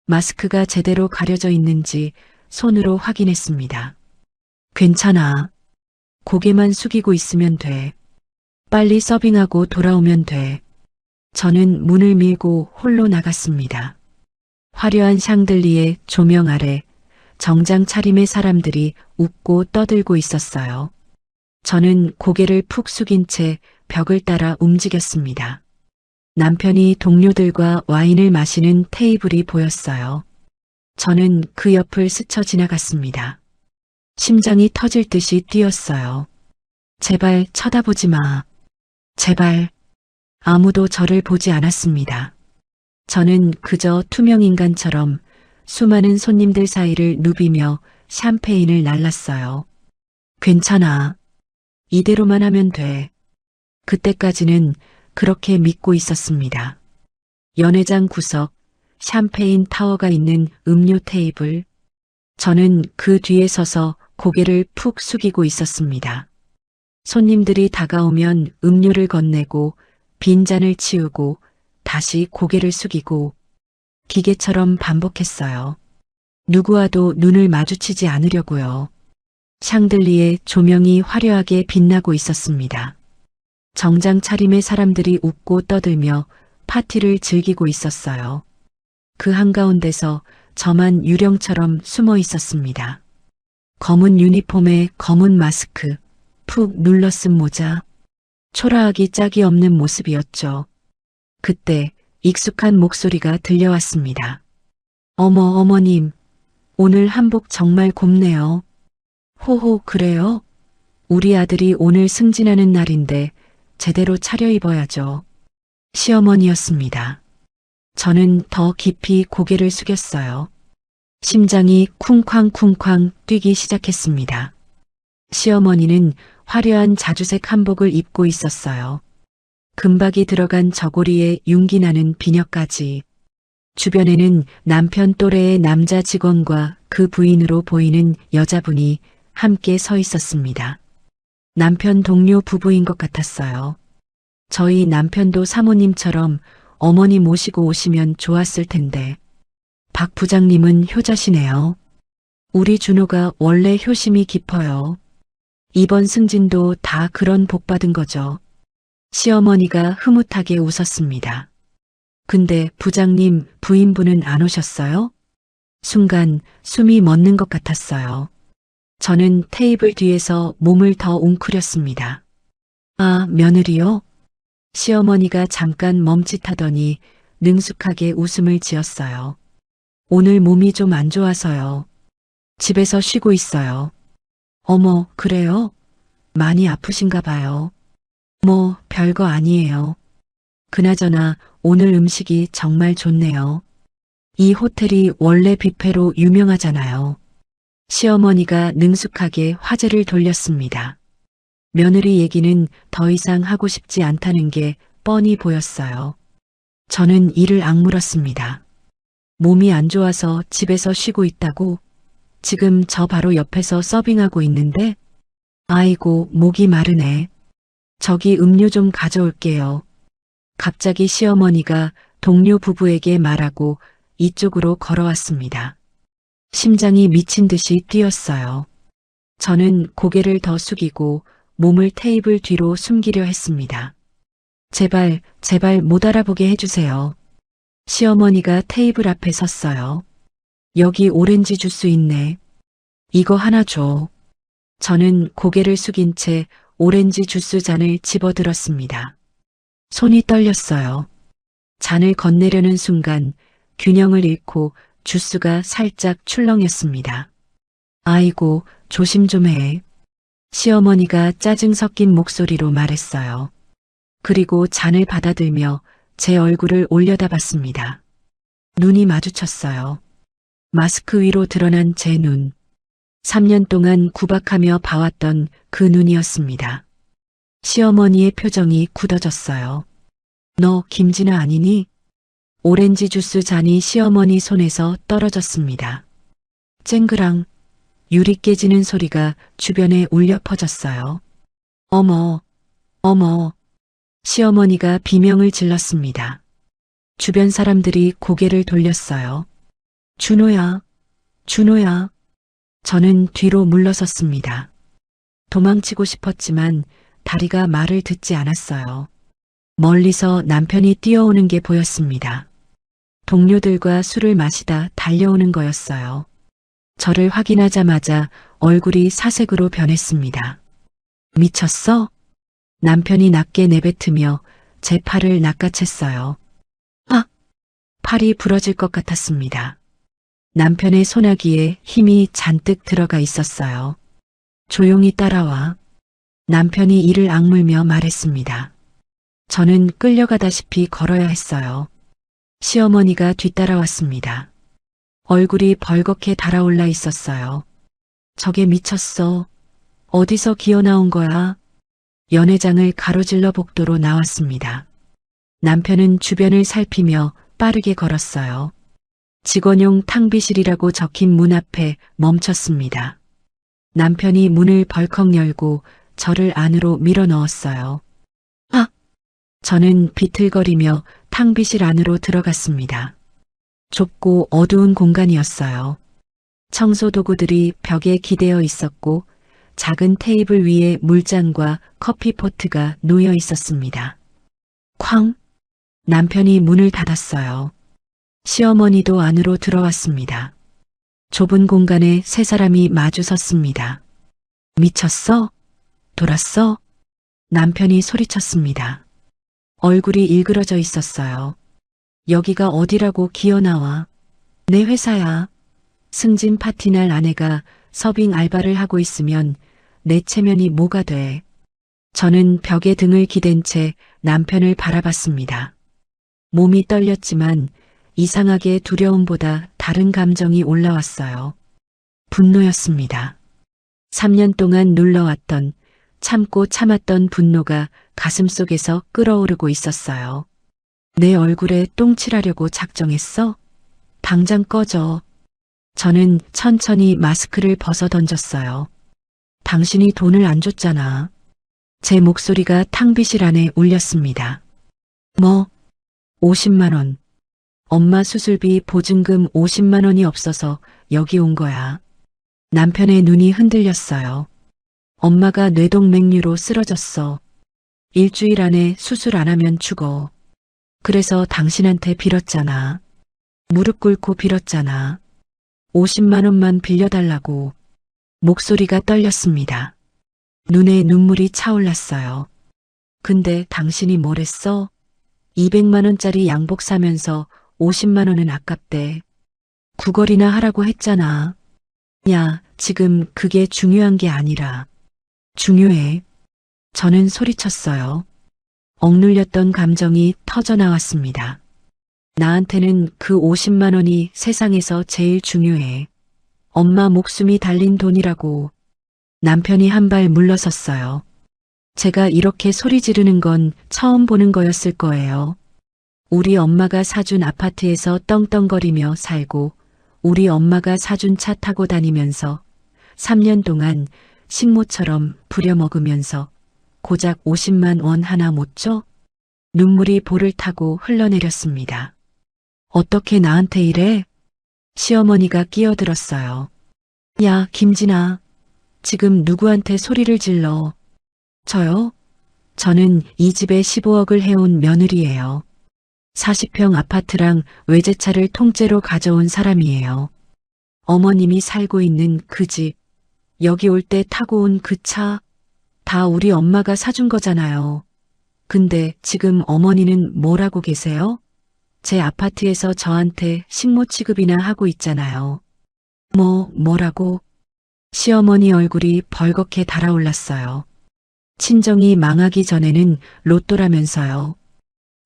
마스크가 제대로 가려져 있는지 손으로 확인했습니다. 괜찮아. 고개만 숙이고 있으면 돼. 빨리 서빙하고 돌아오면 돼. 저는 문을 밀고 홀로 나갔습니다. 화려한 샹들리에 조명 아래 정장 차림의 사람들이 웃고 떠들고 있었어요. 저는 고개를 푹 숙인 채 벽을 따라 움직였습니다. 남편이 동료들과 와인을 마시는 테이블이 보였어요. 저는 그 옆을 스쳐 지나갔습니다. 심장이 터질 듯이 뛰었어요. 제발 쳐다보지 마. 제발. 아무도 저를 보지 않았습니다. 저는 그저 투명인간처럼 수많은 손님들 사이를 누비며 샴페인을 날랐어요. 괜찮아. 이대로만 하면 돼. 그때까지는 그렇게 믿고 있었습니다. 연회장 구석, 샴페인 타워가 있는 음료 테이블. 저는 그 뒤에 서서 고개를 푹 숙이고 있었습니다. 손님들이 다가오면 음료를 건네고 빈잔을 치우고 다시 고개를 숙이고 기계처럼 반복했어요. 누구와도 눈을 마주치지 않으려고요. 샹들리에 조명이 화려하게 빛나고 있었습니다. 정장 차림의 사람들이 웃고 떠들며 파티를 즐기고 있었어요. 그 한가운데서 저만 유령처럼 숨어 있었습니다. 검은 유니폼에 검은 마스크, 푹 눌러쓴 모자, 초라하기 짝이 없는 모습이었죠. 그때 익숙한 목소리가 들려왔습니다. 어머님, 오늘 한복 정말 곱네요. 호호, 그래요? 우리 아들이 오늘 승진하는 날인데 제대로 차려입어야죠. 시어머니였습니다. 저는 더 깊이 고개를 숙였어요. 심장이 쿵쾅쿵쾅 뛰기 시작했습니다. 시어머니는 화려한 자주색 한복을 입고 있었어요. 금박이 들어간 저고리에 윤기 나는 비녀까지. 주변에는 남편 또래의 남자 직원과 그 부인으로 보이는 여자분이 함께 서 있었습니다. 남편 동료 부부인 것 같았어요. 저희 남편도 사모님처럼 어머니 모시고 오시면 좋았을 텐데. 박 부장님은 효자시네요. 우리 준호가 원래 효심이 깊어요. 이번 승진도 다 그런 복 받은 거죠. 시어머니가 흐뭇하게 웃었습니다. 근데 부장님, 부인분은 안 오셨어요? 순간 숨이 멎는 것 같았어요. 저는 테이블 뒤에서 몸을 더 웅크렸습니다. 아, 며느리요? 시어머니가 잠깐 멈칫하더니 능숙하게 웃음을 지었어요. 오늘 몸이 좀 안 좋아서요. 집에서 쉬고 있어요. 어머, 그래요? 많이 아프신가 봐요. 뭐, 별거 아니에요. 그나저나 오늘 음식이 정말 좋네요. 이 호텔이 원래 뷔페로 유명하잖아요. 시어머니가 능숙하게 화제를 돌렸습니다. 며느리 얘기는 더 이상 하고 싶지 않다는 게 뻔히 보였어요. 저는 이를 악물었습니다. 몸이 안 좋아서 집에서 쉬고 있다고. 지금 저 바로 옆에서 서빙하고 있는데. 아이고, 목이 마르네. 저기 음료 좀 가져올게요. 갑자기 시어머니가 동료 부부에게 말하고 이쪽으로 걸어왔습니다. 심장이 미친 듯이 뛰었어요. 저는 고개를 더 숙이고 몸을 테이블 뒤로 숨기려 했습니다. 제발, 제발 못 알아보게 해주세요. 시어머니가 테이블 앞에 섰어요. 여기 오렌지 주스 있네. 이거 하나 줘. 저는 고개를 숙인 채 오렌지 주스 잔을 집어들었습니다. 손이 떨렸어요. 잔을 건네려는 순간 균형을 잃고 주스가 살짝 출렁였습니다. 아이고, 조심 좀 해. 시어머니가 짜증 섞인 목소리로 말했어요. 그리고 잔을 받아들며 제 얼굴을 올려다봤습니다. 눈이 마주쳤어요. 마스크 위로 드러난 제 눈. 3년 동안 구박하며 봐왔던 그 눈이었습니다. 시어머니의 표정이 굳어졌어요. 너 김진아 아니니? 오렌지 주스 잔이 시어머니 손에서 떨어졌습니다. 쨍그랑 유리 깨지는 소리가 주변에 울려 퍼졌어요. 어머, 어머. 시어머니가 비명을 질렀습니다. 주변 사람들이 고개를 돌렸어요. 준호야, 준호야. 저는 뒤로 물러섰습니다. 도망치고 싶었지만 다리가 말을 듣지 않았어요. 멀리서 남편이 뛰어오는 게 보였습니다. 동료들과 술을 마시다 달려오는 거였어요. 저를 확인하자마자 얼굴이 사색으로 변했습니다. 미쳤어? 남편이 낮게 내뱉으며 제 팔을 낚아챘어요. 아! 팔이 부러질 것 같았습니다. 남편의 소나기에 힘이 잔뜩 들어가 있었어요. 조용히 따라와. 남편이 이를 악물며 말했습니다. 저는 끌려가다시피 걸어야 했어요. 시어머니가 뒤따라왔습니다. 얼굴이 벌겋게 달아올라 있었어요. 저게 미쳤어. 어디서 기어나온 거야? 연회장을 가로질러 복도로 나왔습니다. 남편은 주변을 살피며 빠르게 걸었어요. 직원용 탕비실이라고 적힌 문 앞에 멈췄습니다. 남편이 문을 벌컥 열고 저를 안으로 밀어 넣었어요. 아! 저는 비틀거리며 탕비실 안으로 들어갔습니다. 좁고 어두운 공간이었어요. 청소 도구들이 벽에 기대어 있었고 작은 테이블 위에 물잔과 커피포트가 놓여 있었습니다. 쾅! 남편이 문을 닫았어요. 시어머니도 안으로 들어왔습니다. 좁은 공간에 세 사람이 마주 섰습니다. 미쳤어? 돌았어? 남편이 소리쳤습니다. 얼굴이 일그러져 있었어요. 여기가 어디라고 기어나와. 내 회사야. 승진 파티날 아내가 서빙 알바를 하고 있으면 내 체면이 뭐가 돼. 저는 벽에 등을 기댄 채 남편을 바라봤습니다. 몸이 떨렸지만 이상하게 두려움보다 다른 감정이 올라왔어요. 분노였습니다. 3년 동안 눌러왔던 참고 참았던 분노가 가슴속에서 끓어오르고 있었어요. 내 얼굴에 똥칠하려고 작정했어? 당장 꺼져. 저는 천천히 마스크를 벗어 던졌어요. 당신이 돈을 안 줬잖아. 제 목소리가 탕비실 안에 울렸습니다. 뭐? 50만 원. 엄마 수술비 보증금 50만 원이 없어서 여기 온 거야. 남편의 눈이 흔들렸어요. 엄마가 뇌동맥류로 쓰러졌어. 일주일 안에 수술 안 하면 죽어. 그래서 당신한테 빌었잖아. 무릎 꿇고 빌었잖아. 50만 원만 빌려달라고. 목소리가 떨렸습니다. 눈에 눈물이 차올랐어요. 근데 당신이 뭘 했어? 200만 원짜리 양복 사면서 50만 원은 아깝대. 구걸이나 하라고 했잖아. 야, 지금 그게 중요한 게 아니라. 중요해. 저는 소리쳤어요. 억눌렸던 감정이 터져나왔습니다. 나한테는 그 50만 원이 세상에서 제일 중요해. 엄마 목숨이 달린 돈이라고. 남편이 한 발 물러섰어요. 제가 이렇게 소리 지르는 건 처음 보는 거였을 거예요. 우리 엄마가 사준 아파트에서 떵떵거리며 살고 우리 엄마가 사준 차 타고 다니면서 3년 동안 식모처럼 부려먹으면서 고작 50만 원 하나 못 줘? 눈물이 볼을 타고 흘러내렸습니다. 어떻게 나한테 이래? 시어머니가 끼어들었어요. 야, 김진아. 지금 누구한테 소리를 질러? 저요? 저는 이 집에 15억을 해온 며느리예요. 40평 아파트랑 외제차를 통째로 가져온 사람이에요. 어머님이 살고 있는 그 집, 여기 올 때 타고 온 그 차, 다 우리 엄마가 사준 거잖아요. 근데 지금 어머니는 뭘 하고 계세요? 제 아파트에서 저한테 식모 취급이나 하고 있잖아요. 뭐라고? 시어머니 얼굴이 벌겋게 달아올랐어요. 친정이 망하기 전에는 로또라면서요.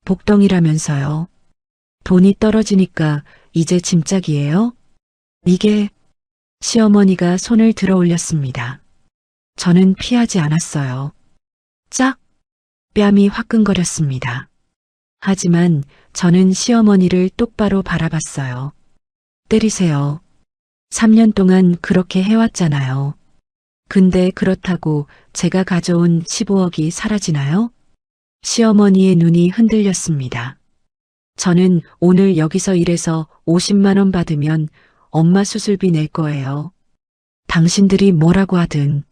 복덩이라면서요. 돈이 떨어지니까 이제 짐짝이에요? 이게 시어머니가 손을 들어 올렸습니다. 저는 피하지 않았어요. 짝! 뺨이 화끈거렸습니다. 하지만 저는 시어머니를 똑바로 바라봤어요. 때리세요. 3년 동안 그렇게 해왔잖아요. 근데 그렇다고 제가 가져온 15억이 사라지나요? 시어머니의 눈이 흔들렸습니다. 저는 오늘 여기서 일해서 50만 원 받으면 엄마 수술비 낼 거예요. 당신들이 뭐라고 하든.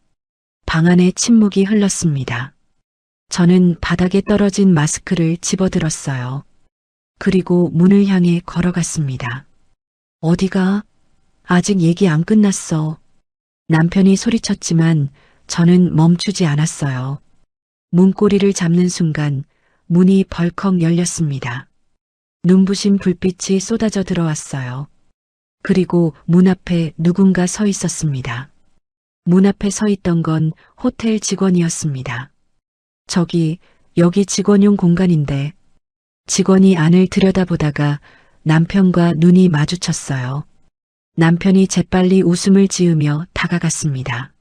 방 안에 침묵이 흘렀습니다. 저는 바닥에 떨어진 마스크를 집어들었어요. 그리고 문을 향해 걸어갔습니다. 어디가? 아직 얘기 안 끝났어. 남편이 소리쳤지만 저는 멈추지 않았어요. 문고리를 잡는 순간 문이 벌컥 열렸습니다. 눈부신 불빛이 쏟아져 들어왔어요. 그리고 문 앞에 누군가 서 있었습니다. 문 앞에 서 있던 건 호텔 직원이었습니다. 여기 직원용 공간인데. 직원이 안을 들여다보다가 남편과 눈이 마주쳤어요. 남편이 재빨리 웃음을 지으며 다가갔습니다.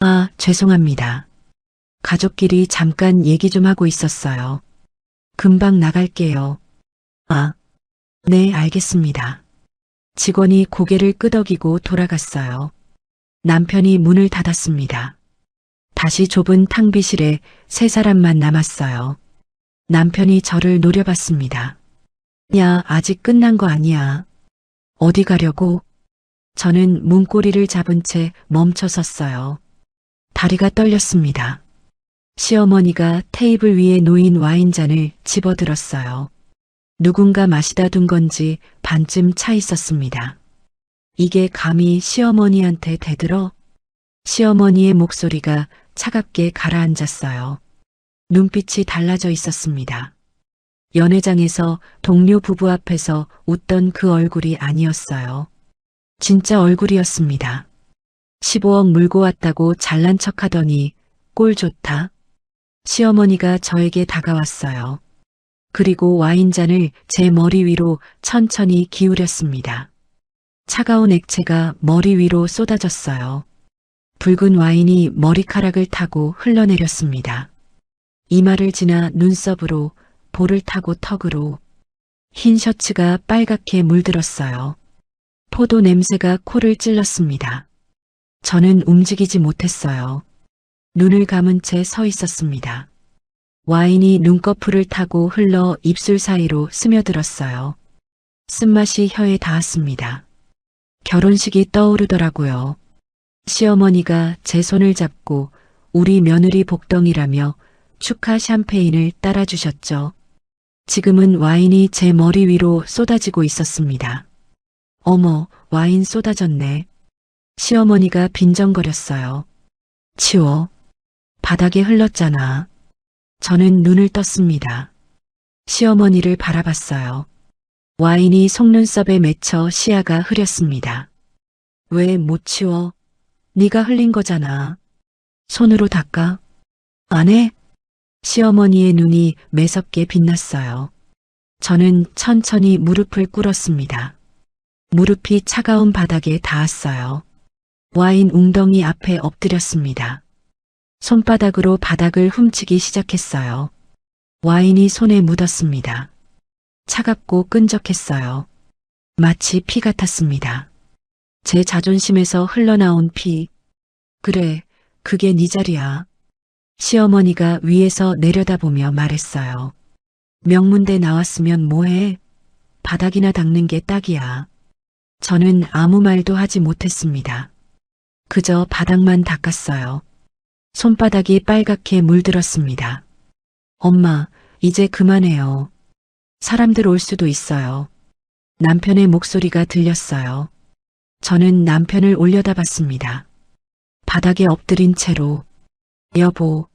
아, 죄송합니다. 가족끼리 잠깐 얘기 좀 하고 있었어요. 금방 나갈게요. 아, 네, 알겠습니다. 직원이 고개를 끄덕이고 돌아갔어요. 남편이 문을 닫았습니다. 다시 좁은 탕비실에 세 사람만 남았어요. 남편이 저를 노려봤습니다. 야, 아직 끝난 거 아니야. 어디 가려고? 저는 문고리를 잡은 채 멈춰 섰어요. 다리가 떨렸습니다. 시어머니가 테이블 위에 놓인 와인잔을 집어들었어요. 누군가 마시다 둔 건지 반쯤 차 있었습니다. 이게 감히 시어머니한테 대들어? 시어머니의 목소리가 차갑게 가라앉았어요. 눈빛이 달라져 있었습니다. 연회장에서 동료 부부 앞에서 웃던 그 얼굴이 아니었어요. 진짜 얼굴이었습니다. 15억 물고 왔다고 잘난 척하더니 꼴 좋다. 시어머니가 저에게 다가왔어요. 그리고 와인잔을 제 머리 위로 천천히 기울였습니다. 차가운 액체가 머리 위로 쏟아졌어요. 붉은 와인이 머리카락을 타고 흘러내렸습니다. 이마를 지나 눈썹으로, 볼을 타고 턱으로. 흰 셔츠가 빨갛게 물들었어요. 포도 냄새가 코를 찔렀습니다. 저는 움직이지 못했어요. 눈을 감은 채 서 있었습니다. 와인이 눈꺼풀을 타고 흘러 입술 사이로 스며들었어요. 쓴맛이 혀에 닿았습니다. 결혼식이 떠오르더라고요. 시어머니가 제 손을 잡고 우리 며느리 복덩이라며 축하 샴페인을 따라주셨죠. 지금은 와인이 제 머리 위로 쏟아지고 있었습니다. 어머, 와인 쏟아졌네. 시어머니가 빈정거렸어요. 치워. 바닥에 흘렀잖아. 저는 눈을 떴습니다. 시어머니를 바라봤어요. 와인이 속눈썹에 맺혀 시야가 흐렸습니다. 왜 못 치워? 네가 흘린 거잖아. 손으로 닦아? 안 해? 시어머니의 눈이 매섭게 빛났어요. 저는 천천히 무릎을 꿇었습니다. 무릎이 차가운 바닥에 닿았어요. 와인 웅덩이 앞에 엎드렸습니다. 손바닥으로 바닥을 훔치기 시작했어요. 와인이 손에 묻었습니다. 차갑고 끈적했어요. 마치 피 같았습니다. 제 자존심에서 흘러나온 피. 그래, 그게 네 자리야. 시어머니가 위에서 내려다보며 말했어요. 명문대 나왔으면 뭐해? 바닥이나 닦는 게 딱이야. 저는 아무 말도 하지 못했습니다. 그저 바닥만 닦았어요. 손바닥이 빨갛게 물들었습니다. 엄마, 이제 그만해요. 사람들 올 수도 있어요. 남편의 목소리가 들렸어요. 저는 남편을 올려다봤습니다. 바닥에 엎드린 채로, 여보,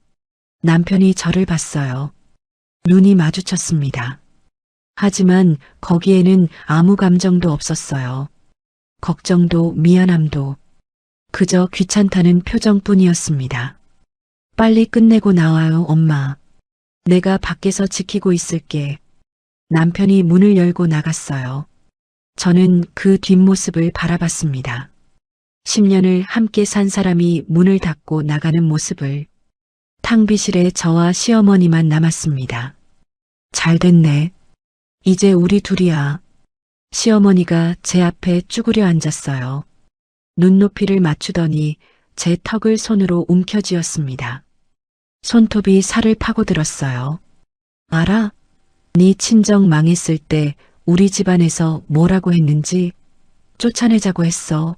남편이 저를 봤어요. 눈이 마주쳤습니다. 하지만 거기에는 아무 감정도 없었어요. 걱정도 미안함도 그저 귀찮다는 표정뿐이었습니다. 빨리 끝내고 나와요, 엄마. 내가 밖에서 지키고 있을게. 남편이 문을 열고 나갔어요. 저는 그 뒷모습을 바라봤습니다. 10년을 함께 산 사람이 문을 닫고 나가는 모습을. 탕비실에 저와 시어머니만 남았습니다. 잘 됐네. 이제 우리 둘이야. 시어머니가 제 앞에 쭈그려 앉았어요. 눈높이를 맞추더니 제 턱을 손으로 움켜쥐었습니다. 손톱이 살을 파고들었어요. 알아? 네 친정 망했을 때 우리 집안에서 뭐라고 했는지 쫓아내자고 했어.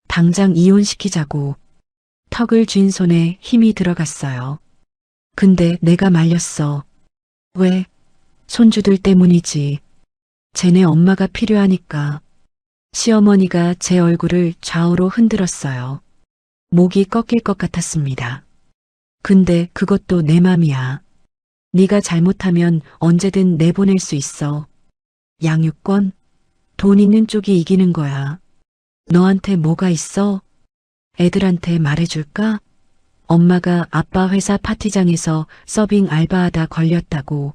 당장 이혼시키자고. 턱을 쥔 손에 힘이 들어갔어요. 근데 내가 말렸어. 왜? 손주들 때문이지. 쟤네 엄마가 필요하니까. 시어머니가 제 얼굴을 좌우로 흔들었어요. 목이 꺾일 것 같았습니다. 근데 그것도 내 맘이야. 네가 잘못하면 언제든 내보낼 수 있어. 양육권? 돈 있는 쪽이 이기는 거야. 너한테 뭐가 있어? 애들한테 말해줄까? 엄마가 아빠 회사 파티장에서 서빙 알바하다 걸렸다고.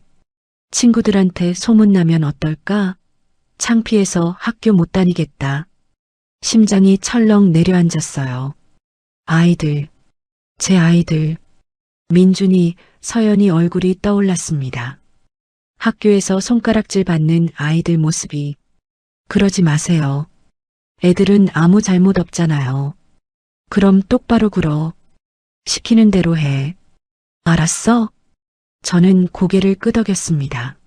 친구들한테 소문나면 어떨까? 창피해서 학교 못 다니겠다. 심장이 철렁 내려앉았어요. 아이들, 제 아이들. 민준이, 서연이 얼굴이 떠올랐습니다. 학교에서 손가락질 받는 아이들 모습이. 그러지 마세요. 애들은 아무 잘못 없잖아요. 그럼 똑바로 굴어. 시키는 대로 해. 알았어? 저는 고개를 끄덕였습니다.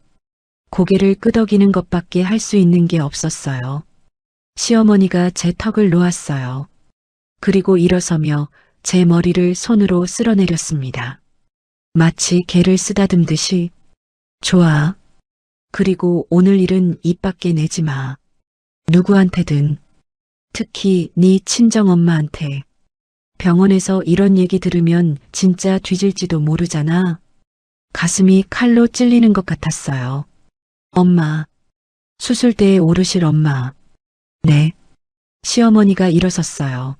고개를 끄덕이는 것밖에 할 수 있는 게 없었어요. 시어머니가 제 턱을 놓았어요. 그리고 일어서며 제 머리를 손으로 쓸어내렸습니다. 마치 개를 쓰다듬듯이. 좋아. 그리고 오늘 일은 입 밖에 내지 마. 누구한테든. 특히 네 친정엄마한테. 병원에서 이런 얘기 들으면 진짜 뒤질지도 모르잖아. 가슴이 칼로 찔리는 것 같았어요. 엄마. 수술대에 오르실 엄마. 네. 시어머니가 일어섰어요.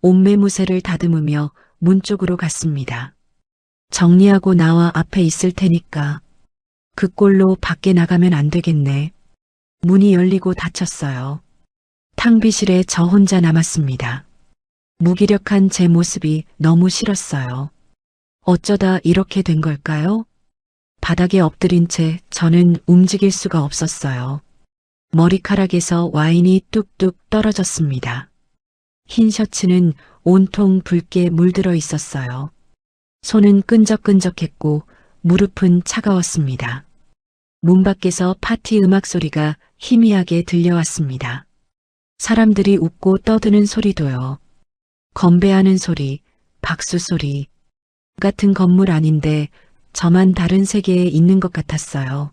옷매무새를 다듬으며 문 쪽으로 갔습니다. 정리하고 나와 앞에 있을 테니까. 그 꼴로 밖에 나가면 안 되겠네. 문이 열리고 닫혔어요. 탕비실에 저 혼자 남았습니다. 무기력한 제 모습이 너무 싫었어요. 어쩌다 이렇게 된 걸까요? 바닥에 엎드린 채 저는 움직일 수가 없었어요. 머리카락에서 와인이 뚝뚝 떨어졌습니다. 흰 셔츠는 온통 붉게 물들어 있었어요. 손은 끈적끈적했고 무릎은 차가웠습니다. 문 밖에서 파티 음악 소리가 희미하게 들려왔습니다. 사람들이 웃고 떠드는 소리도요. 건배하는 소리, 박수 소리. 같은 건물 아닌데 저만 다른 세계에 있는 것 같았어요.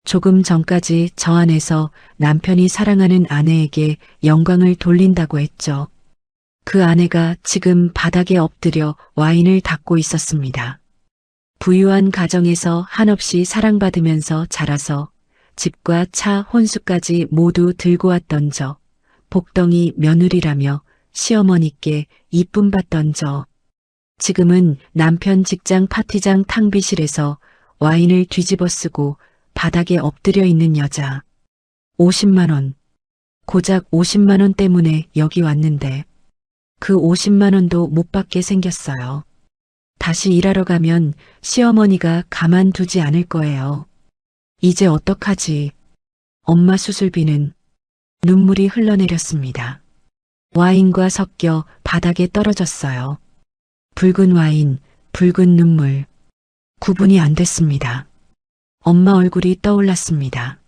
조금 전까지 저 안에서 남편이 사랑하는 아내에게 영광을 돌린다고 했죠. 그 아내가 지금 바닥에 엎드려 와인을 닦고 있었습니다. 부유한 가정에서 한없이 사랑받으면서 자라서 집과 차 혼수까지 모두 들고 왔던 저, 복덩이 며느리라며 시어머니께 이쁨 받던 저, 지금은 남편 직장 파티장 탕비실에서 와인을 뒤집어 쓰고 바닥에 엎드려 있는 여자. 50만 원. 고작 50만 원 때문에 여기 왔는데 그 50만 원도 못 받게 생겼어요. 다시 일하러 가면 시어머니가 가만두지 않을 거예요. 이제 어떡하지? 엄마 수술비는 눈물이 흘러내렸습니다. 와인과 섞여 바닥에 떨어졌어요. 붉은 와인, 붉은 눈물. 구분이 안 됐습니다. 엄마 얼굴이 떠올랐습니다.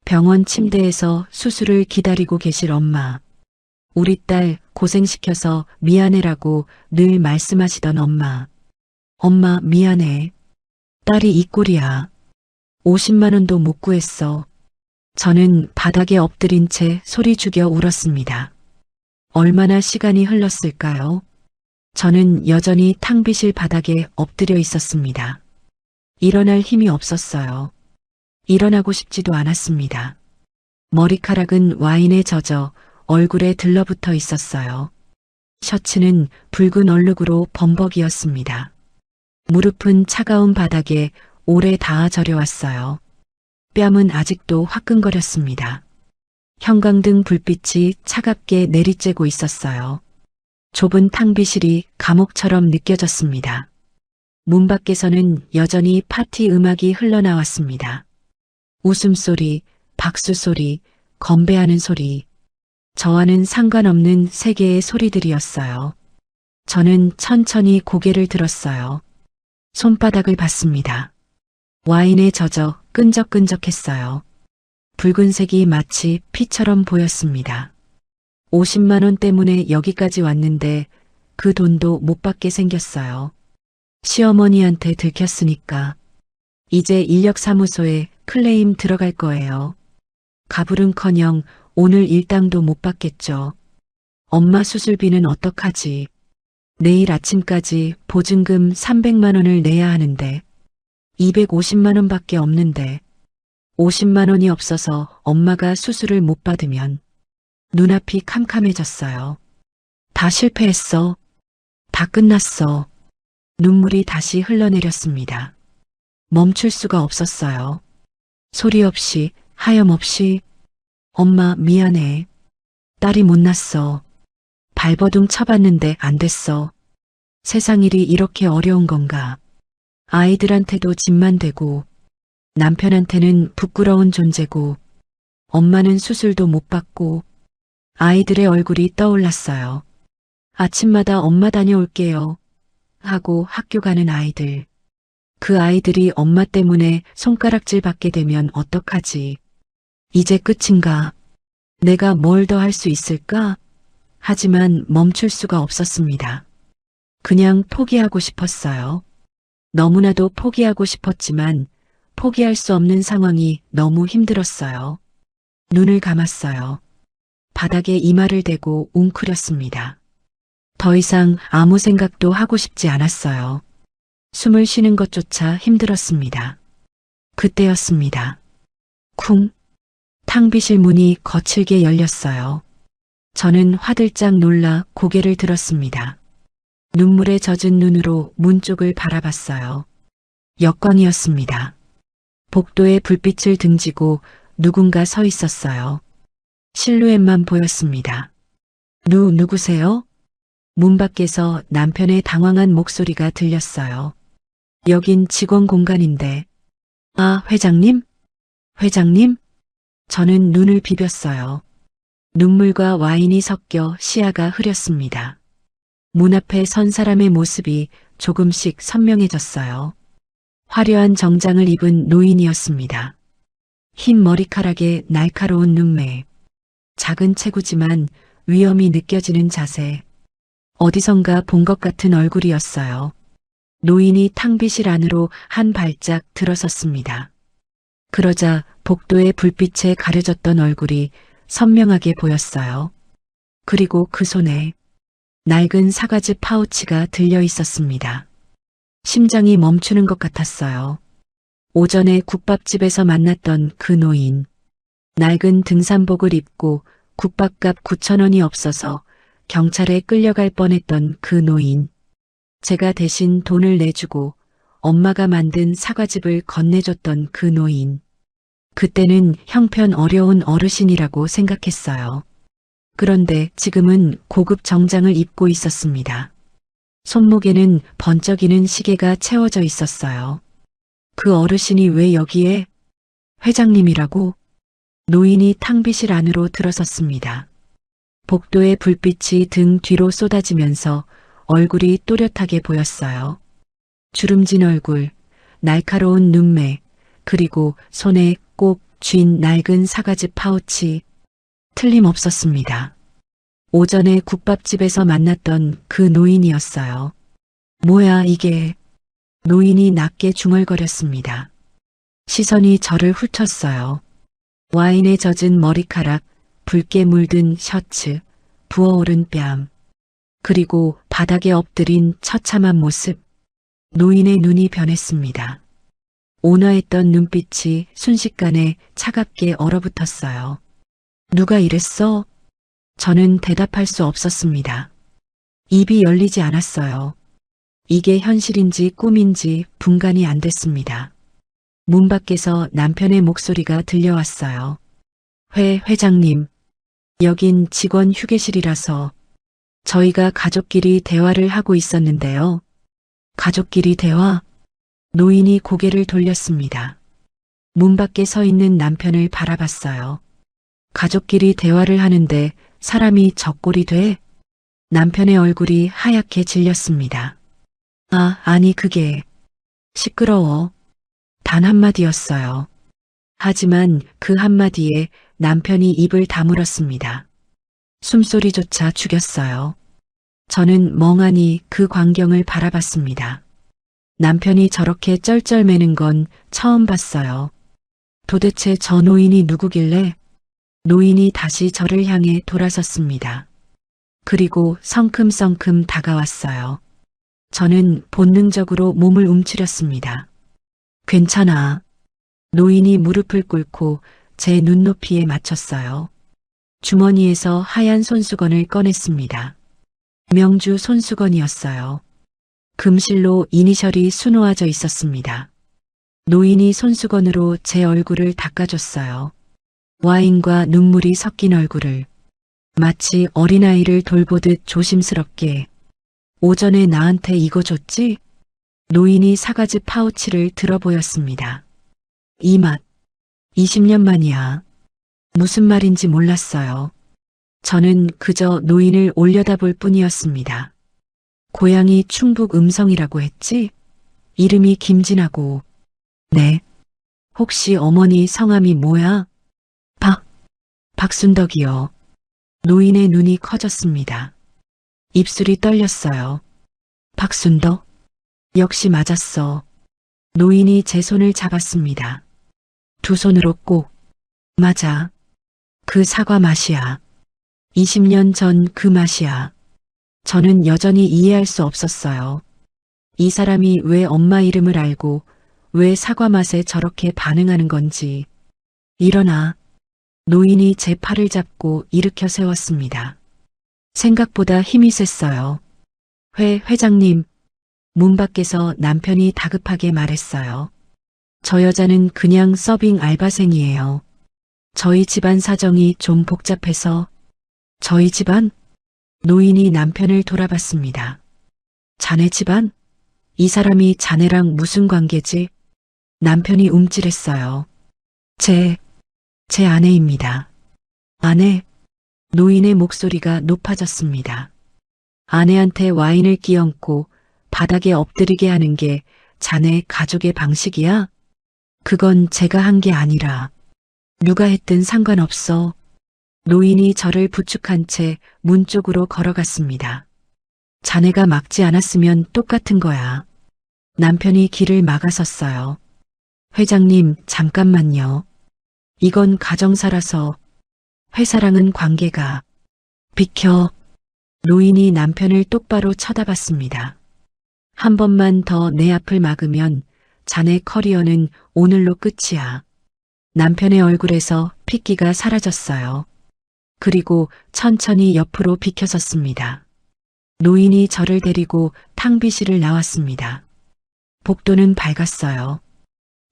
병원 침대에서 수술을 기다리고 계실 엄마. 우리 딸 고생시켜서 미안해라고 늘 말씀하시던 엄마. 엄마 미안해. 딸이 이 꼴이야. 50만 원도 못 구했어. 저는 바닥에 엎드린 채 소리 죽여 울었습니다. 얼마나 시간이 흘렀을까요? 저는 여전히 탕비실 바닥에 엎드려 있었습니다. 일어날 힘이 없었어요. 일어나고 싶지도 않았습니다. 머리카락은 와인에 젖어 얼굴에 들러붙어 있었어요. 셔츠는 붉은 얼룩으로 범벅이었습니다. 무릎은 차가운 바닥에 오래 닿아 저려왔어요. 뺨은 아직도 화끈거렸습니다. 형광등 불빛이 차갑게 내리쬐고 있었어요. 좁은 탕비실이 감옥처럼 느껴졌습니다. 문 밖에서는 여전히 파티 음악이 흘러나왔습니다. 웃음소리, 박수소리, 건배하는 소리. 저와는 상관없는 세계의 소리들이었어요. 저는 천천히 고개를 들었어요. 손바닥을 봤습니다. 와인에 젖어 끈적끈적했어요. 붉은색이 마치 피처럼 보였습니다. 50만 원 때문에 여기까지 왔는데 그 돈도 못 받게 생겼어요. 시어머니한테 들켰으니까 이제 인력사무소에 클레임 들어갈 거예요. 가불은커녕 오늘 일당도 못 받겠죠. 엄마 수술비는 어떡하지? 내일 아침까지 보증금 300만 원을 내야 하는데 250만 원밖에 없는데 50만 원이 없어서 엄마가 수술을 못 받으면 눈앞이 캄캄해졌어요. 다 실패했어. 다 끝났어. 눈물이 다시 흘러내렸습니다. 멈출 수가 없었어요. 소리 없이, 하염없이 엄마 미안해. 딸이 못났어. 발버둥 쳐봤는데 안 됐어. 세상 일이 이렇게 어려운 건가. 아이들한테도 짐만 되고 남편한테는 부끄러운 존재고 엄마는 수술도 못 받고 아이들의 얼굴이 떠올랐어요. 아침마다 엄마 다녀올게요 하고 학교 가는 아이들. 그 아이들이 엄마 때문에 손가락질 받게 되면 어떡하지? 이제 끝인가? 내가 뭘 더 할 수 있을까? 하지만 멈출 수가 없었습니다. 그냥 포기하고 싶었어요. 너무나도 포기하고 싶었지만 포기할 수 없는 상황이 너무 힘들었어요. 눈을 감았어요. 바닥에 이마를 대고 웅크렸습니다. 더 이상 아무 생각도 하고 싶지 않았어요. 숨을 쉬는 것조차 힘들었습니다. 그때였습니다. 쿵! 탕비실 문이 거칠게 열렸어요. 저는 화들짝 놀라 고개를 들었습니다. 눈물에 젖은 눈으로 문 쪽을 바라봤어요. 역광이었습니다. 복도에 불빛을 등지고 누군가 서 있었어요. 실루엣만 보였습니다. 누구세요? 문 밖에서 남편의 당황한 목소리가 들렸어요. 여긴 직원 공간인데. 아, 회장님? 회장님? 저는 눈을 비볐어요. 눈물과 와인이 섞여 시야가 흐렸습니다. 문 앞에 선 사람의 모습이 조금씩 선명해졌어요. 화려한 정장을 입은 노인이었습니다. 흰 머리카락에 날카로운 눈매, 작은 체구지만 위험이 느껴지는 자세, 어디선가 본 것 같은 얼굴이었어요. 노인이 탕비실 안으로 한 발짝 들어섰습니다. 그러자 복도의 불빛에 가려졌던 얼굴이 선명하게 보였어요. 그리고 그 손에 낡은 사과즙 파우치가 들려 있었습니다. 심장이 멈추는 것 같았어요. 오전에 국밥집에서 만났던 그 노인. 낡은 등산복을 입고 국밥값 9,000원이 없어서 경찰에 끌려갈 뻔했던 그 노인. 제가 대신 돈을 내주고 엄마가 만든 사과즙을 건네줬던 그 노인. 그때는 형편 어려운 어르신이라고 생각했어요. 그런데 지금은 고급 정장을 입고 있었습니다. 손목에는 번쩍이는 시계가 채워져 있었어요. 그 어르신이 왜 여기에? 회장님이라고? 노인이 탕비실 안으로 들어섰습니다. 복도의 불빛이 등 뒤로 쏟아지면서 얼굴이 또렷하게 보였어요. 주름진 얼굴, 날카로운 눈매, 그리고 손에 꼭 쥔 낡은 사과즙 파우치. 틀림없었습니다. 오전에 국밥집에서 만났던 그 노인이었어요. 뭐야 이게? 노인이 낮게 중얼거렸습니다. 시선이 저를 훑었어요. 와인에 젖은 머리카락, 붉게 물든 셔츠, 부어오른 뺨, 그리고 바닥에 엎드린 처참한 모습. 노인의 눈이 변했습니다. 온화했던 눈빛이 순식간에 차갑게 얼어붙었어요. 누가 이랬어? 저는 대답할 수 없었습니다. 입이 열리지 않았어요. 이게 현실인지 꿈인지 분간이 안 됐습니다. 문 밖에서 남편의 목소리가 들려왔어요. 회장님, 여긴 직원 휴게실이라서 저희가 가족끼리 대화를 하고 있었는데요. 가족끼리 대화? 노인이 고개를 돌렸습니다. 문 밖에 서 있는 남편을 바라봤어요. 가족끼리 대화를 하는데 사람이 적골이 돼? 남편의 얼굴이 하얗게 질렸습니다. 아니 그게 시끄러워. 단 한마디였어요. 하지만 그 한마디에 남편이 입을 다물었습니다. 숨소리조차 죽였어요. 저는 멍하니 그 광경을 바라봤습니다. 남편이 저렇게 쩔쩔매는 건 처음 봤어요. 도대체 저 노인이 누구길래? 노인이 다시 저를 향해 돌아섰습니다. 그리고 성큼성큼 다가왔어요. 저는 본능적으로 몸을 움츠렸습니다. 괜찮아. 노인이 무릎을 꿇고 제 눈높이에 맞췄어요. 주머니에서 하얀 손수건을 꺼냈습니다. 명주 손수건이었어요. 금실로 이니셜이 수놓아져 있었습니다. 노인이 손수건으로 제 얼굴을 닦아줬어요. 와인과 눈물이 섞인 얼굴을 마치 어린아이를 돌보듯 조심스럽게. 오전에 나한테 이거 줬지? 노인이 사과즙 파우치를 들어 보였습니다. 이 맛, 20년 만이야. 무슨 말인지 몰랐어요. 저는 그저 노인을 올려다볼 뿐이었습니다. 고향이 충북 음성이라고 했지? 이름이 김진하고. 네. 혹시 어머니 성함이 뭐야? 박순덕이요. 노인의 눈이 커졌습니다. 입술이 떨렸어요. 박순덕? 역시 맞았어. 노인이 제 손을 잡았습니다. 두 손으로 꼭. 맞아. 그 사과 맛이야. 20년 전 그 맛이야. 저는 여전히 이해할 수 없었어요. 이 사람이 왜 엄마 이름을 알고 왜 사과 맛에 저렇게 반응하는 건지. 일어나. 노인이 제 팔을 잡고 일으켜 세웠습니다. 생각보다 힘이 셌어요. 회장님. 문 밖에서 남편이 다급하게 말했어요. 저 여자는 그냥 서빙 알바생이에요. 저희 집안 사정이 좀 복잡해서. 저희 집안? 노인이 남편을 돌아봤습니다. 자네 집안? 이 사람이 자네랑 무슨 관계지? 남편이 움찔했어요. 제 아내입니다. 아내? 노인의 목소리가 높아졌습니다. 아내한테 와인을 끼얹고 바닥에 엎드리게 하는 게 자네 가족의 방식이야? 그건 제가 한 게 아니라 누가 했든 상관없어. 노인이 저를 부축한 채 문 쪽으로 걸어갔습니다. 자네가 막지 않았으면 똑같은 거야. 남편이 길을 막아섰어요. 회장님, 잠깐만요. 이건 가정사라서. 회사랑은 관계가. 비켜. 노인이 남편을 똑바로 쳐다봤습니다. 한 번만 더 내 앞을 막으면 자네 커리어는 오늘로 끝이야. 남편의 얼굴에서 핏기가 사라졌어요. 그리고 천천히 옆으로 비켜섰습니다. 노인이 저를 데리고 탕비실을 나왔습니다. 복도는 밝았어요.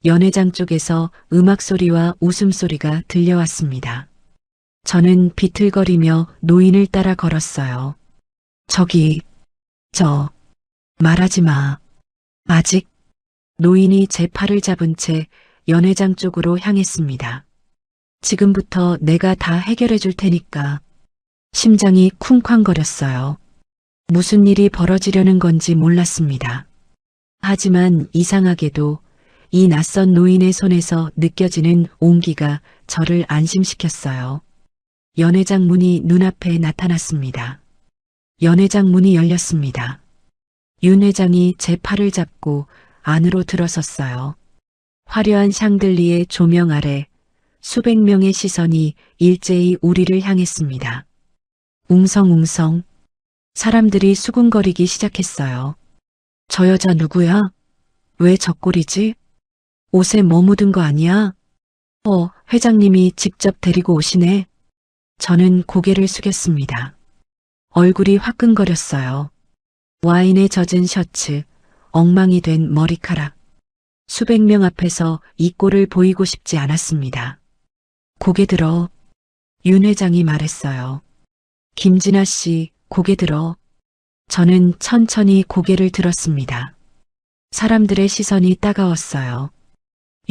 연회장 쪽에서 음악 소리와 웃음소리가 들려왔습니다. 저는 비틀거리며 노인을 따라 걸었어요. 말하지 마. 아직. 노인이 제 팔을 잡은 채 연 회장 쪽으로 향했습니다. 지금부터 내가 다 해결해 줄 테니까. 심장이 쿵쾅거렸어요. 무슨 일이 벌어지려는 건지 몰랐습니다. 하지만 이상하게도 이 낯선 노인의 손에서 느껴지는 온기가 저를 안심시켰어요. 연 회장 문이 눈앞에 나타났습니다. 연 회장 문이 열렸습니다. 윤 회장이 제 팔을 잡고 안으로 들어섰어요. 화려한 샹들리의 조명 아래 수백 명의 시선이 일제히 우리를 향했습니다. 웅성웅성 사람들이 수군거리기 시작했어요. 저 여자 누구야? 왜 저 꼴이지? 옷에 뭐 묻은 거 아니야? 회장님이 직접 데리고 오시네. 저는 고개를 숙였습니다. 얼굴이 화끈거렸어요. 와인에 젖은 셔츠, 엉망이 된 머리카락. 수백 명 앞에서 이 꼴을 보이고 싶지 않았습니다. 고개 들어. 윤 회장이 말했어요. 김진아 씨, 고개 들어. 저는 천천히 고개를 들었습니다. 사람들의 시선이 따가웠어요.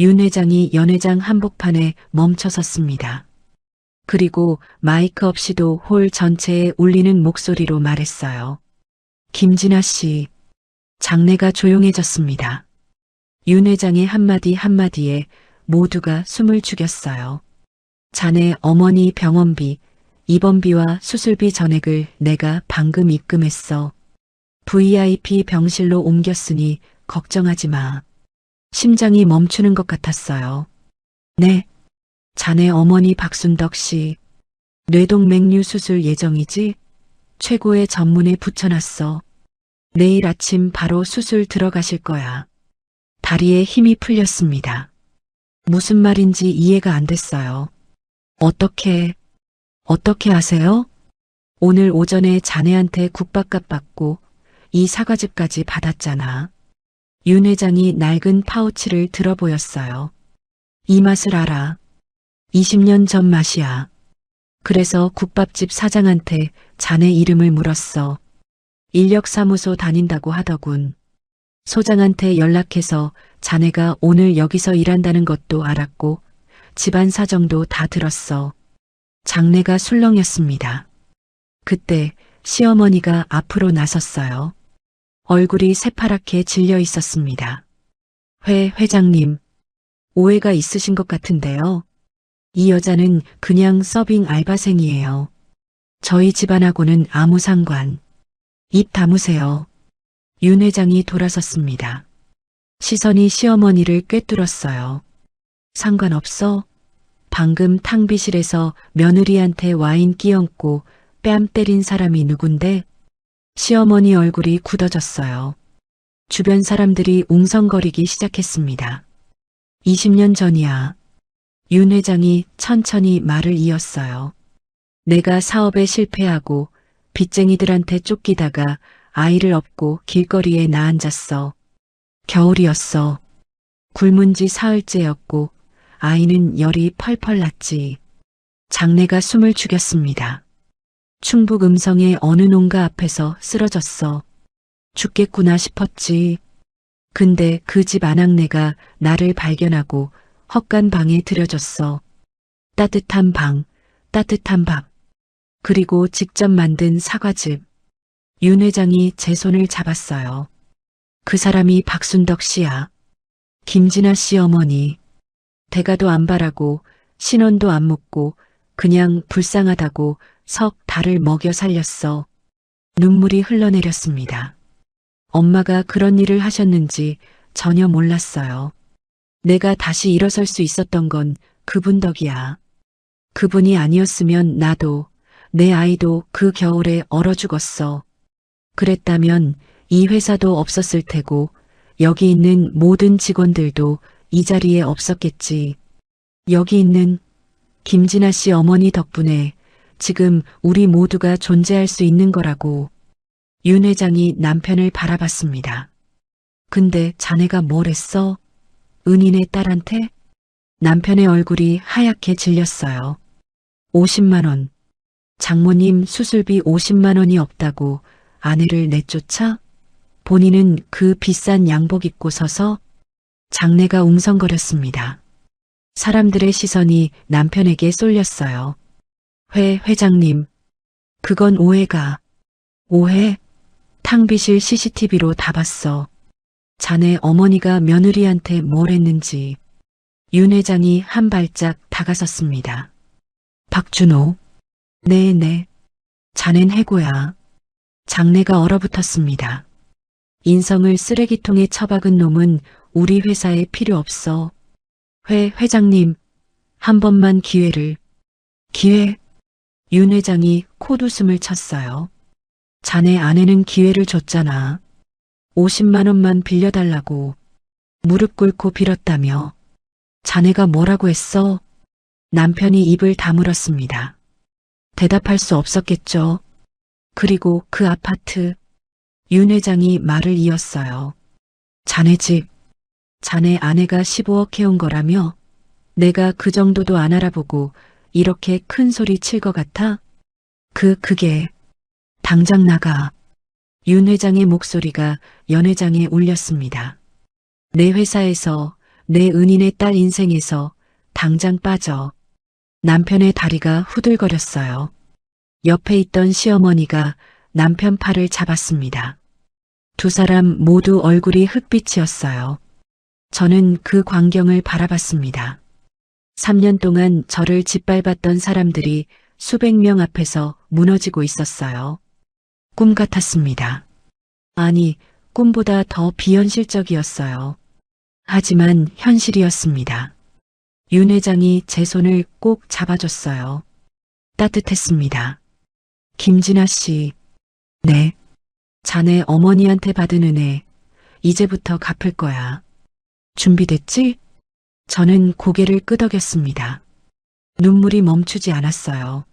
윤 회장이 연 회장 한복판에 멈춰 섰습니다. 그리고 마이크 없이도 홀 전체에 울리는 목소리로 말했어요. 김진아 씨. 장내가 조용해졌습니다. 윤 회장의 한마디 한마디에 모두가 숨을 죽였어요. 자네 어머니 병원비, 입원비와 수술비 전액을 내가 방금 입금했어. VIP 병실로 옮겼으니 걱정하지 마. 심장이 멈추는 것 같았어요. 네. 자네 어머니 박순덕 씨. 뇌동맥류 수술 예정이지? 최고의 전문에 붙여놨어. 내일 아침 바로 수술 들어가실 거야. 다리에 힘이 풀렸습니다. 무슨 말인지 이해가 안 됐어요. 어떻게 아세요? 오늘 오전에 자네한테 국밥값 받고 이 사과즙까지 받았잖아. 윤 회장이 낡은 파우치를 들어 보였어요. 이 맛을 알아. 20년 전 맛이야. 그래서 국밥집 사장한테 자네 이름을 물었어. 인력사무소 다닌다고 하더군. 소장한테 연락해서 자네가 오늘 여기서 일한다는 것도 알았고 집안 사정도 다 들었어. 장래가 술렁였습니다. 그때 시어머니가 앞으로 나섰어요. 얼굴이 새파랗게 질려 있었습니다. 회장님, 오해가 있으신 것 같은데요. 이 여자는 그냥 서빙 알바생이에요. 저희 집안하고는 아무 상관. 입 다무세요. 윤 회장이 돌아섰습니다. 시선이 시어머니를 꿰뚫었어요. 상관없어? 방금 탕비실에서 며느리한테 와인 끼얹고 뺨 때린 사람이 누군데? 시어머니 얼굴이 굳어졌어요. 주변 사람들이 웅성거리기 시작했습니다. 20년 전이야. 윤 회장이 천천히 말을 이었어요. 내가 사업에 실패하고 빚쟁이들한테 쫓기다가 아이를 업고 길거리에 나앉았어. 겨울이었어. 굶은 지 사흘째였고 아이는 열이 펄펄 났지. 장내가 숨을 죽였습니다. 충북 음성의 어느 농가 앞에서 쓰러졌어. 죽겠구나 싶었지. 근데 그 집 아낙네가 나를 발견하고 헛간 방에 들여줬어. 따뜻한 방, 따뜻한 밥. 그리고 직접 만든 사과즙. 윤 회장이 제 손을 잡았어요. 그 사람이 박순덕 씨야. 김진아 씨 어머니. 대가도 안 바라고 신원도 안 묻고 그냥 불쌍하다고 석 달을 먹여 살렸어. 눈물이 흘러내렸습니다. 엄마가 그런 일을 하셨는지 전혀 몰랐어요. 내가 다시 일어설 수 있었던 건 그분 덕이야. 그분이 아니었으면 나도, 내 아이도 그 겨울에 얼어 죽었어. 그랬다면 이 회사도 없었을 테고 여기 있는 모든 직원들도 이 자리에 없었겠지. 여기 있는 김진아 씨 어머니 덕분에 지금 우리 모두가 존재할 수 있는 거라고. 윤 회장이 남편을 바라봤습니다. 근데 자네가 뭘 했어? 은인의 딸한테? 남편의 얼굴이 하얗게 질렸어요. 50만 원. 장모님 수술비 50만 원이 없다고 아내를 내쫓아? 본인은 그 비싼 양복 입고 서서? 장내가 웅성거렸습니다. 사람들의 시선이 남편에게 쏠렸어요. 회장님, 그건 오해가. 오해? 탕비실 CCTV로 다 봤어. 자네 어머니가 며느리한테 뭘 했는지. 윤 회장이 한 발짝 다가섰습니다. 박준호. 네네. 자넨 해고야. 장내가 얼어붙었습니다. 인성을 쓰레기통에 처박은 놈은 우리 회사에 필요 없어. 회장님, 한 번만 기회를. 기회? 윤 회장이 콧웃음을 쳤어요. 자네 아내는 기회를 줬잖아. 50만 원만 빌려달라고. 무릎 꿇고 빌었다며. 자네가 뭐라고 했어? 남편이 입을 다물었습니다. 대답할 수 없었겠죠. 그리고 그 아파트. 윤 회장이 말을 이었어요. 자네 집. 자네 아내가 15억 해온 거라며? 내가 그 정도도 안 알아보고 이렇게 큰 소리 칠 것 같아? 그게. 당장 나가. 윤 회장의 목소리가 연 회장에 울렸습니다. 내 회사에서, 내 은인의 딸 인생에서 당장 빠져. 남편의 다리가 후들거렸어요. 옆에 있던 시어머니가 남편 팔을 잡았습니다. 두 사람 모두 얼굴이 흑빛이었어요. 저는 그 광경을 바라봤습니다. 3년 동안 저를 짓밟았던 사람들이 수백 명 앞에서 무너지고 있었어요. 꿈 같았습니다. 아니, 꿈보다 더 비현실적이었어요. 하지만 현실이었습니다. 윤 회장이 제 손을 꼭 잡아줬어요. 따뜻했습니다. 김진아 씨. 네. 자네 어머니한테 받은 은혜, 이제부터 갚을 거야. 준비됐지? 저는 고개를 끄덕였습니다. 눈물이 멈추지 않았어요.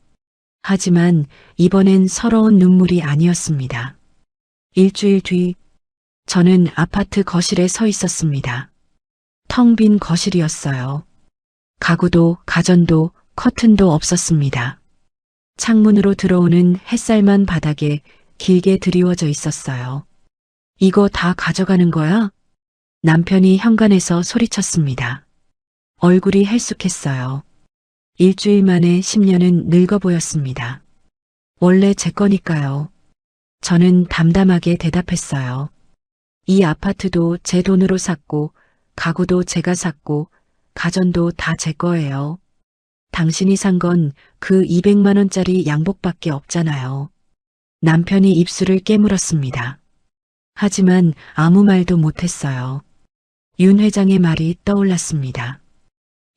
하지만 이번엔 서러운 눈물이 아니었습니다. 일주일 뒤, 저는 아파트 거실에 서 있었습니다. 텅 빈 거실이었어요. 가구도 가전도 커튼도 없었습니다. 창문으로 들어오는 햇살만 바닥에 길게 드리워져 있었어요. 이거 다 가져가는 거야? 남편이 현관에서 소리쳤습니다. 얼굴이 헬쑥했어요. 일주일 만에 10년은 늙어 보였습니다. 원래 제 거니까요. 저는 담담하게 대답했어요. 이 아파트도 제 돈으로 샀고, 가구도 제가 샀고, 가전도 다 제 거예요. 당신이 산 건 그 200만 원짜리 양복밖에 없잖아요. 남편이 입술을 깨물었습니다. 하지만 아무 말도 못했어요. 윤 회장의 말이 떠올랐습니다.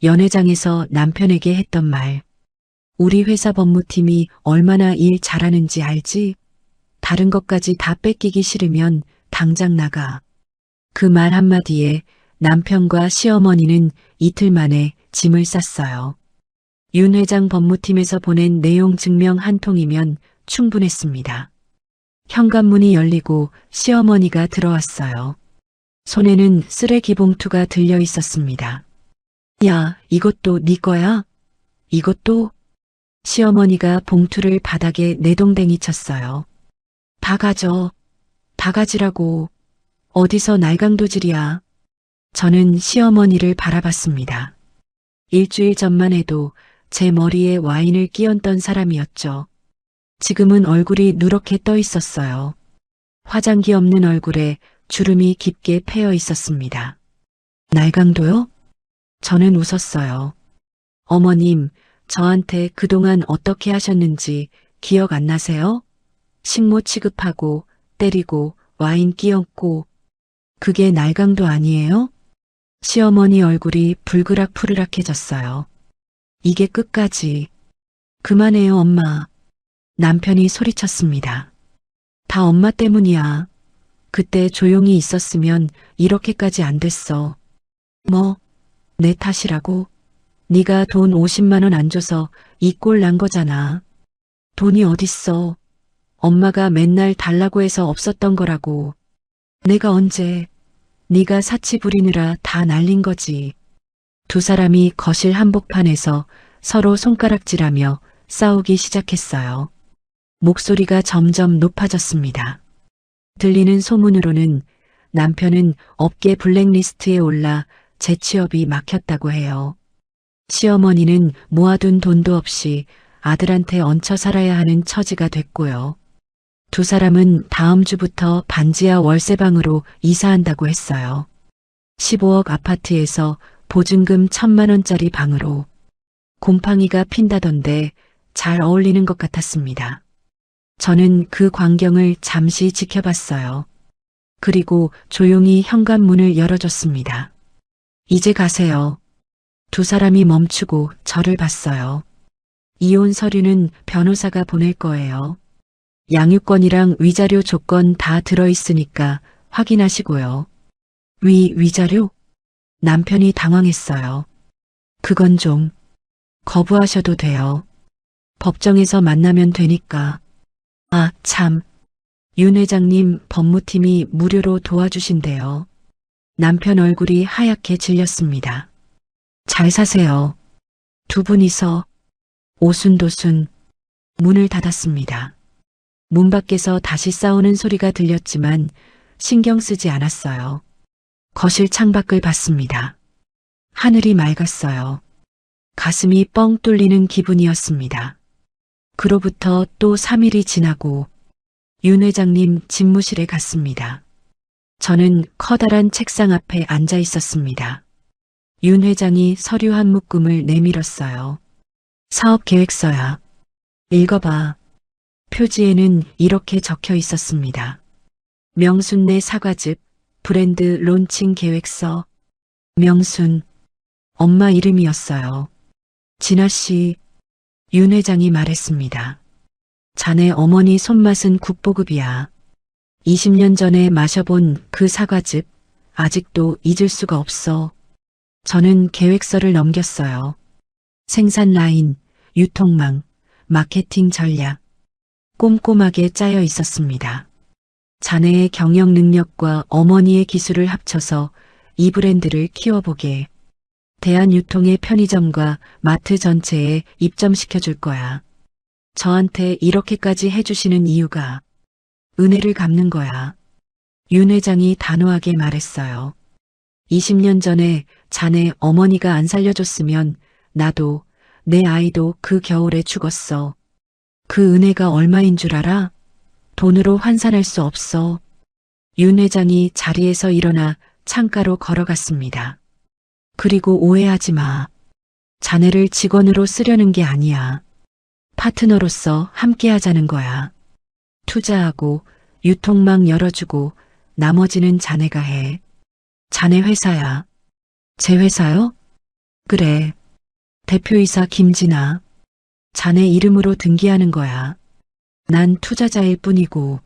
연회장에서 남편에게 했던 말. 우리 회사 법무팀이 얼마나 일 잘하는지 알지? 다른 것까지 다 뺏기기 싫으면 당장 나가. 그 말 한마디에 남편과 시어머니는 이틀 만에 짐을 쌌어요. 윤 회장 법무팀에서 보낸 내용 증명 한 통이면 충분했습니다. 현관문이 열리고 시어머니가 들어왔어요. 손에는 쓰레기 봉투가 들려 있었습니다. 야, 이것도 네 거야? 이것도? 시어머니가 봉투를 바닥에 내동댕이 쳤어요. 다 가져. 다 가지라고. 어디서 날강도질이야. 저는 시어머니를 바라봤습니다. 일주일 전만 해도 제 머리에 와인을 끼얹던 사람이었죠. 지금은 얼굴이 누렇게 떠 있었어요. 화장기 없는 얼굴에 주름이 깊게 패여 있었습니다. 날강도요? 저는 웃었어요. 어머님, 저한테 그동안 어떻게 하셨는지 기억 안 나세요? 식모 취급하고, 때리고, 와인 끼얹고. 그게 날강도 아니에요? 시어머니 얼굴이 불그락푸르락해졌어요. 이게 끝까지. 그만해요, 엄마. 남편이 소리쳤습니다. 다 엄마 때문이야. 그때 조용히 있었으면 이렇게까지 안 됐어. 뭐, 내 탓이라고? 네가 돈 50만 원 안 줘서 이 꼴 난 거잖아. 돈이 어딨어. 엄마가 맨날 달라고 해서 없었던 거라고. 내가 언제, 네가 사치 부리느라 다 날린 거지. 두 사람이 거실 한복판에서 서로 손가락질하며 싸우기 시작했어요. 목소리가 점점 높아졌습니다. 들리는 소문으로는 남편은 업계 블랙리스트에 올라 재취업이 막혔다고 해요. 시어머니는 모아둔 돈도 없이 아들한테 얹혀 살아야 하는 처지가 됐고요. 두 사람은 다음 주부터 반지하 월세방으로 이사한다고 했어요. 15억 아파트에서 보증금 1,000만 원짜리 방으로. 곰팡이가 핀다던데 잘 어울리는 것 같았습니다. 저는 그 광경을 잠시 지켜봤어요. 그리고 조용히 현관문을 열어줬습니다. 이제 가세요. 두 사람이 멈추고 저를 봤어요. 이혼 서류는 변호사가 보낼 거예요. 양육권이랑 위자료 조건 다 들어있으니까 확인하시고요. 위자료? 남편이 당황했어요. 그건 좀 거부하셔도 돼요. 법정에서 만나면 되니까. 아, 참. 윤 회장님 법무팀이 무료로 도와주신대요. 남편 얼굴이 하얗게 질렸습니다. 잘 사세요. 두 분이서 오순도순 문을 닫았습니다. 문 밖에서 다시 싸우는 소리가 들렸지만 신경 쓰지 않았어요. 거실 창밖을 봤습니다. 하늘이 맑았어요. 가슴이 뻥 뚫리는 기분이었습니다. 그로부터 또 3일이 지나고 윤 회장님 집무실에 갔습니다. 저는 커다란 책상 앞에 앉아 있었습니다. 윤 회장이 서류 한 묶음을 내밀었어요. 사업 계획서야. 읽어봐. 표지에는 이렇게 적혀 있었습니다. 명순내 사과즙 브랜드 론칭 계획서. 명순. 엄마 이름이었어요. 진아 씨. 윤 회장이 말했습니다. 자네 어머니 손맛은 국보급이야. 20년 전에 마셔본 그 사과즙 아직도 잊을 수가 없어. 저는 계획서를 넘겼어요. 생산 라인, 유통망, 마케팅 전략. 꼼꼼하게 짜여 있었습니다. 자네의 경영 능력과 어머니의 기술을 합쳐서 이 브랜드를 키워보게. 대한유통의 편의점과 마트 전체에 입점시켜 줄 거야. 저한테 이렇게까지 해주시는 이유가 은혜를 갚는 거야. 윤 회장이 단호하게 말했어요. 20년 전에 자네 어머니가 안 살려줬으면 나도 내 아이도 그 겨울에 죽었어. 그 은혜가 얼마인 줄 알아? 돈으로 환산할 수 없어. 윤 회장이 자리에서 일어나 창가로 걸어갔습니다. 그리고 오해하지 마. 자네를 직원으로 쓰려는 게 아니야. 파트너로서 함께 하자는 거야. 투자하고 유통망 열어주고 나머지는 자네가 해. 자네 회사야. 제 회사요? 그래. 대표이사 김진아. 자네 이름으로 등기하는 거야. 난 투자자일 뿐이고.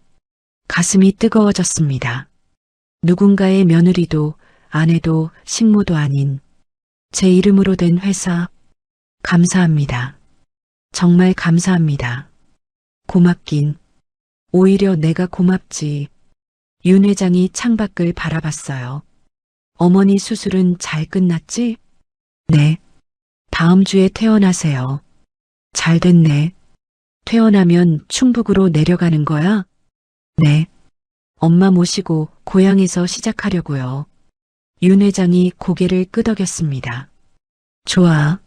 가슴이 뜨거워졌습니다. 누군가의 며느리도 아내도 식모도 아닌 제 이름으로 된 회사. 감사합니다. 정말 감사합니다. 고맙긴. 오히려 내가 고맙지. 윤 회장이 창밖을 바라봤어요. 어머니 수술은 잘 끝났지? 네. 다음 주에 퇴원하세요. 잘 됐네. 퇴원하면 충북으로 내려가는 거야? 네. 엄마 모시고 고향에서 시작하려고요. 윤 회장이 고개를 끄덕였습니다. 좋아.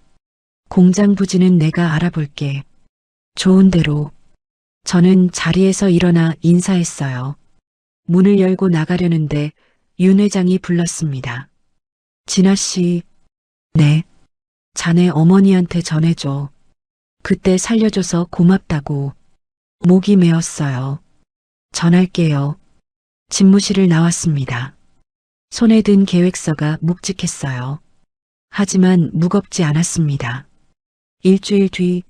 공장 부지는 내가 알아볼게. 좋은 대로. 저는 자리에서 일어나 인사했어요. 문을 열고 나가려는데 윤 회장이 불렀습니다. 진아 씨. 네. 자네 어머니한테 전해줘. 그때 살려줘서 고맙다고. 목이 메었어요. 전할게요. 집무실을 나왔습니다. 손에 든 계획서가 묵직했어요. 하지만 무겁지 않았습니다. 일주일 뒤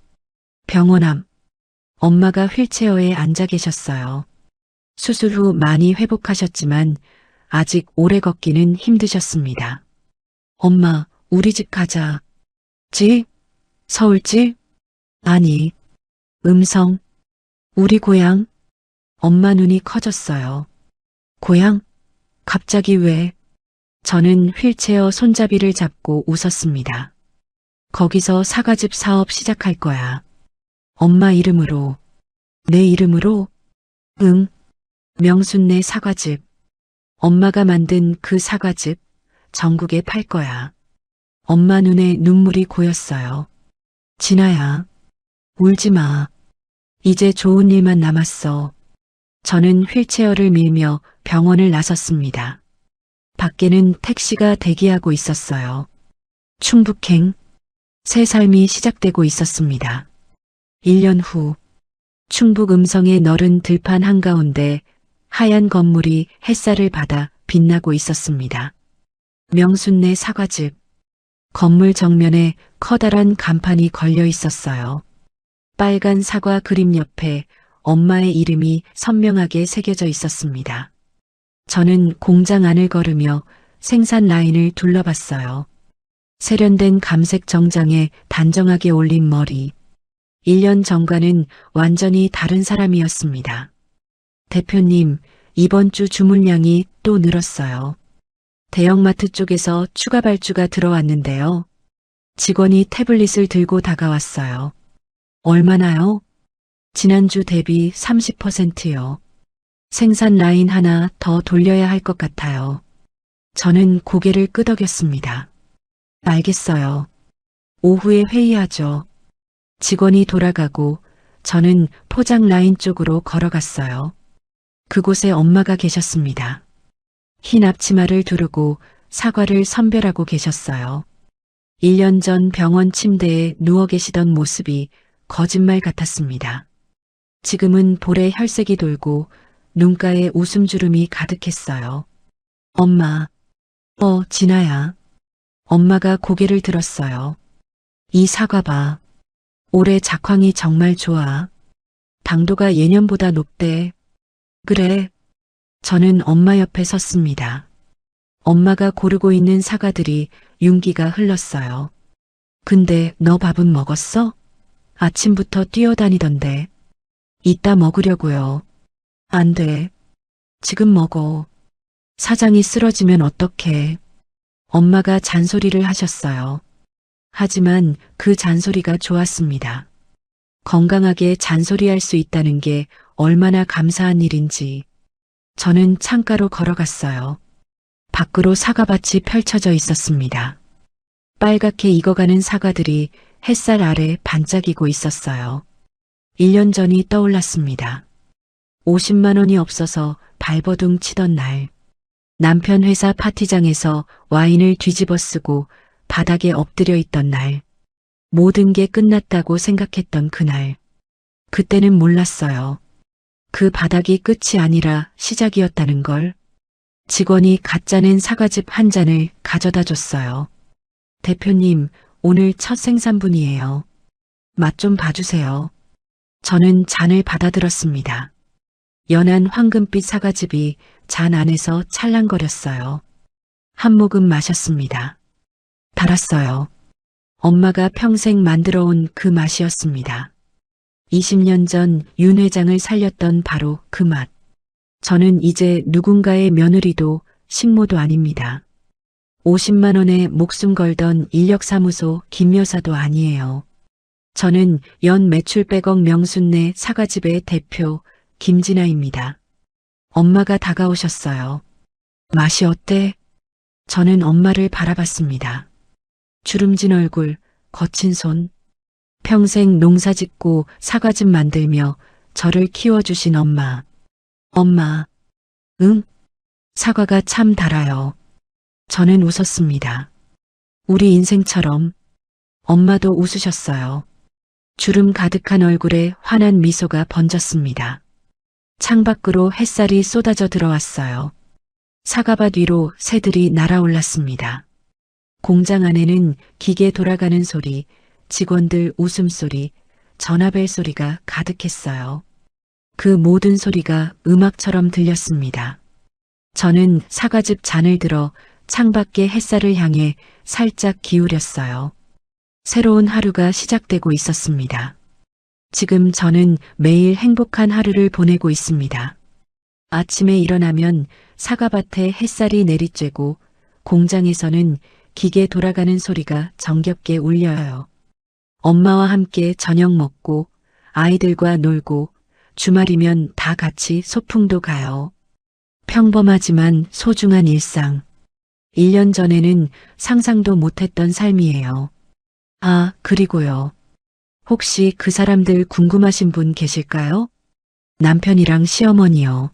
병원 앞 엄마가 휠체어에 앉아 계셨어요. 수술 후 많이 회복하셨지만 아직 오래 걷기는 힘드셨습니다. 엄마, 우리 집 가자. 집? 서울집? 아니, 음성. 우리 고향? 엄마 눈이 커졌어요. 고향? 갑자기 왜? 저는 휠체어 손잡이를 잡고 웃었습니다. 거기서 사과즙 사업 시작할 거야. 엄마 이름으로. 내 이름으로? 응. 명순내 사과즙. 엄마가 만든 그 사과즙 전국에 팔 거야. 엄마 눈에 눈물이 고였어요. 진아야, 울지 마. 이제 좋은 일만 남았어. 저는 휠체어를 밀며 병원을 나섰습니다. 밖에는 택시가 대기하고 있었어요. 충북행, 새 삶이 시작되고 있었습니다. 1년 후, 충북 음성의 너른 들판 한가운데 하얀 건물이 햇살을 받아 빛나고 있었습니다. 명순네 사과즙. 건물 정면에 커다란 간판이 걸려 있었어요. 빨간 사과 그림 옆에 엄마의 이름이 선명하게 새겨져 있었습니다. 저는 공장 안을 걸으며 생산 라인을 둘러봤어요. 세련된 감색 정장에 단정하게 올린 머리. 1년 전과는 완전히 다른 사람이었습니다. 대표님, 이번 주 주문량이 또 늘었어요. 대형마트 쪽에서 추가 발주가 들어왔는데요. 직원이 태블릿을 들고 다가왔어요. 얼마나요? 지난주 대비 30%요. 생산 라인 하나 더 돌려야 할 것 같아요. 저는 고개를 끄덕였습니다. 알겠어요. 오후에 회의하죠. 직원이 돌아가고 저는 포장 라인 쪽으로 걸어갔어요. 그곳에 엄마가 계셨습니다. 흰 앞치마를 두르고 사과를 선별하고 계셨어요. 1년 전 병원 침대에 누워 계시던 모습이 거짓말 같았습니다. 지금은 볼에 혈색이 돌고 눈가에 웃음주름이 가득했어요. 엄마, 진아야. 엄마가 고개를 들었어요. 이 사과 봐. 올해 작황이 정말 좋아. 당도가 예년보다 높대. 그래. 저는 엄마 옆에 섰습니다. 엄마가 고르고 있는 사과들이 윤기가 흘렀어요. 근데 너 밥은 먹었어? 아침부터 뛰어다니던데. 이따 먹으려고요. 안 돼. 지금 먹어. 사장이 쓰러지면 어떡해. 엄마가 잔소리를 하셨어요. 하지만 그 잔소리가 좋았습니다. 건강하게 잔소리할 수 있다는 게 얼마나 감사한 일인지. 저는 창가로 걸어갔어요. 밖으로 사과밭이 펼쳐져 있었습니다. 빨갛게 익어가는 사과들이 햇살 아래 반짝이고 있었어요. 1년 전이 떠올랐습니다. 50만 원이 없어서 발버둥 치던 날. 남편 회사 파티장에서 와인을 뒤집어 쓰고 바닥에 엎드려 있던 날. 모든 게 끝났다고 생각했던 그날. 그때는 몰랐어요. 그 바닥이 끝이 아니라 시작이었다는 걸. 직원이 가짜 낸 사과즙 한 잔을 가져다 줬어요. 대표님, 오늘 첫 생산분이에요. 맛 좀 봐주세요. 저는 잔을 받아들었습니다. 연한 황금빛 사과즙이 잔 안에서 찰랑거렸어요. 한 모금 마셨습니다. 달았어요. 엄마가 평생 만들어온 그 맛이었습니다. 20년 전 윤 회장을 살렸던 바로 그 맛. 저는 이제 누군가의 며느리도 식모도 아닙니다. 50만 원에 목숨 걸던 인력사무소 김 여사도 아니에요. 저는 연 매출 100억 명순내 사과집의 대표 김진아입니다. 엄마가 다가오셨어요. 맛이 어때? 저는 엄마를 바라봤습니다. 주름진 얼굴, 거친 손. 평생 농사 짓고 사과즙 만들며 저를 키워주신 엄마. 엄마, 응? 사과가 참 달아요. 저는 웃었습니다. 우리 인생처럼. 엄마도 웃으셨어요. 주름 가득한 얼굴에 환한 미소가 번졌습니다. 창밖으로 햇살이 쏟아져 들어왔어요. 사과밭 위로 새들이 날아올랐습니다. 공장 안에는 기계 돌아가는 소리, 직원들 웃음소리, 전화벨 소리가 가득했어요. 그 모든 소리가 음악처럼 들렸습니다. 저는 사과즙 잔을 들어 창밖의 햇살을 향해 살짝 기울였어요. 새로운 하루가 시작되고 있었습니다. 지금 저는 매일 행복한 하루를 보내고 있습니다. 아침에 일어나면 사과밭에 햇살이 내리쬐고 공장에서는 기계 돌아가는 소리가 정겹게 울려요. 엄마와 함께 저녁 먹고 아이들과 놀고 주말이면 다 같이 소풍도 가요. 평범하지만 소중한 일상. 1년 전에는 상상도 못했던 삶이에요. 아, 그리고요. 혹시 그 사람들 궁금하신 분 계실까요? 남편이랑 시어머니요.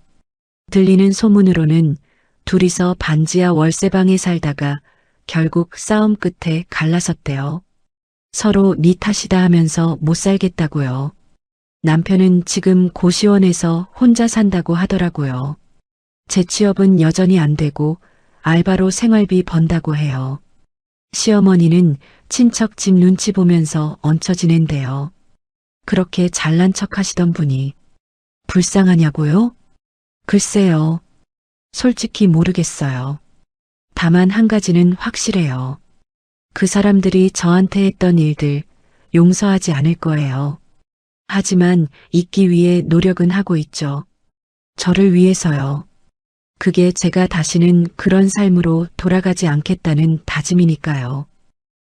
들리는 소문으로는 둘이서 반지하 월세방에 살다가 결국 싸움 끝에 갈라섰대요. 서로 네 탓이다 하면서 못 살겠다고요. 남편은 지금 고시원에서 혼자 산다고 하더라고요. 재취업은 여전히 안 되고 알바로 생활비 번다고 해요. 시어머니는 친척 집 눈치 보면서 얹혀 지낸대요. 그렇게 잘난 척 하시던 분이 불쌍하냐고요? 글쎄요. 솔직히 모르겠어요. 다만 한 가지는 확실해요. 그 사람들이 저한테 했던 일들 용서하지 않을 거예요. 하지만 잊기 위해 노력은 하고 있죠. 저를 위해서요. 그게 제가 다시는 그런 삶으로 돌아가지 않겠다는 다짐이니까요.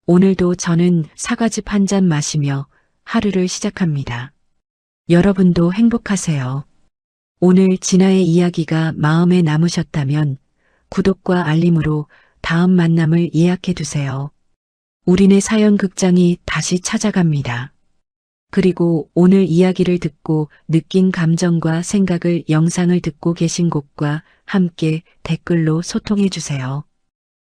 오늘도 저는 사과즙 한 잔 마시며 하루를 시작합니다. 여러분도 행복하세요. 오늘 진아의 이야기가 마음에 남으셨다면 구독과 알림으로 다음 만남을 예약해 두세요. 우리네 사연 극장이 다시 찾아갑니다. 그리고 오늘 이야기를 듣고 느낀 감정과 생각을 영상을 듣고 계신 곳과 함께 댓글로 소통해 주세요.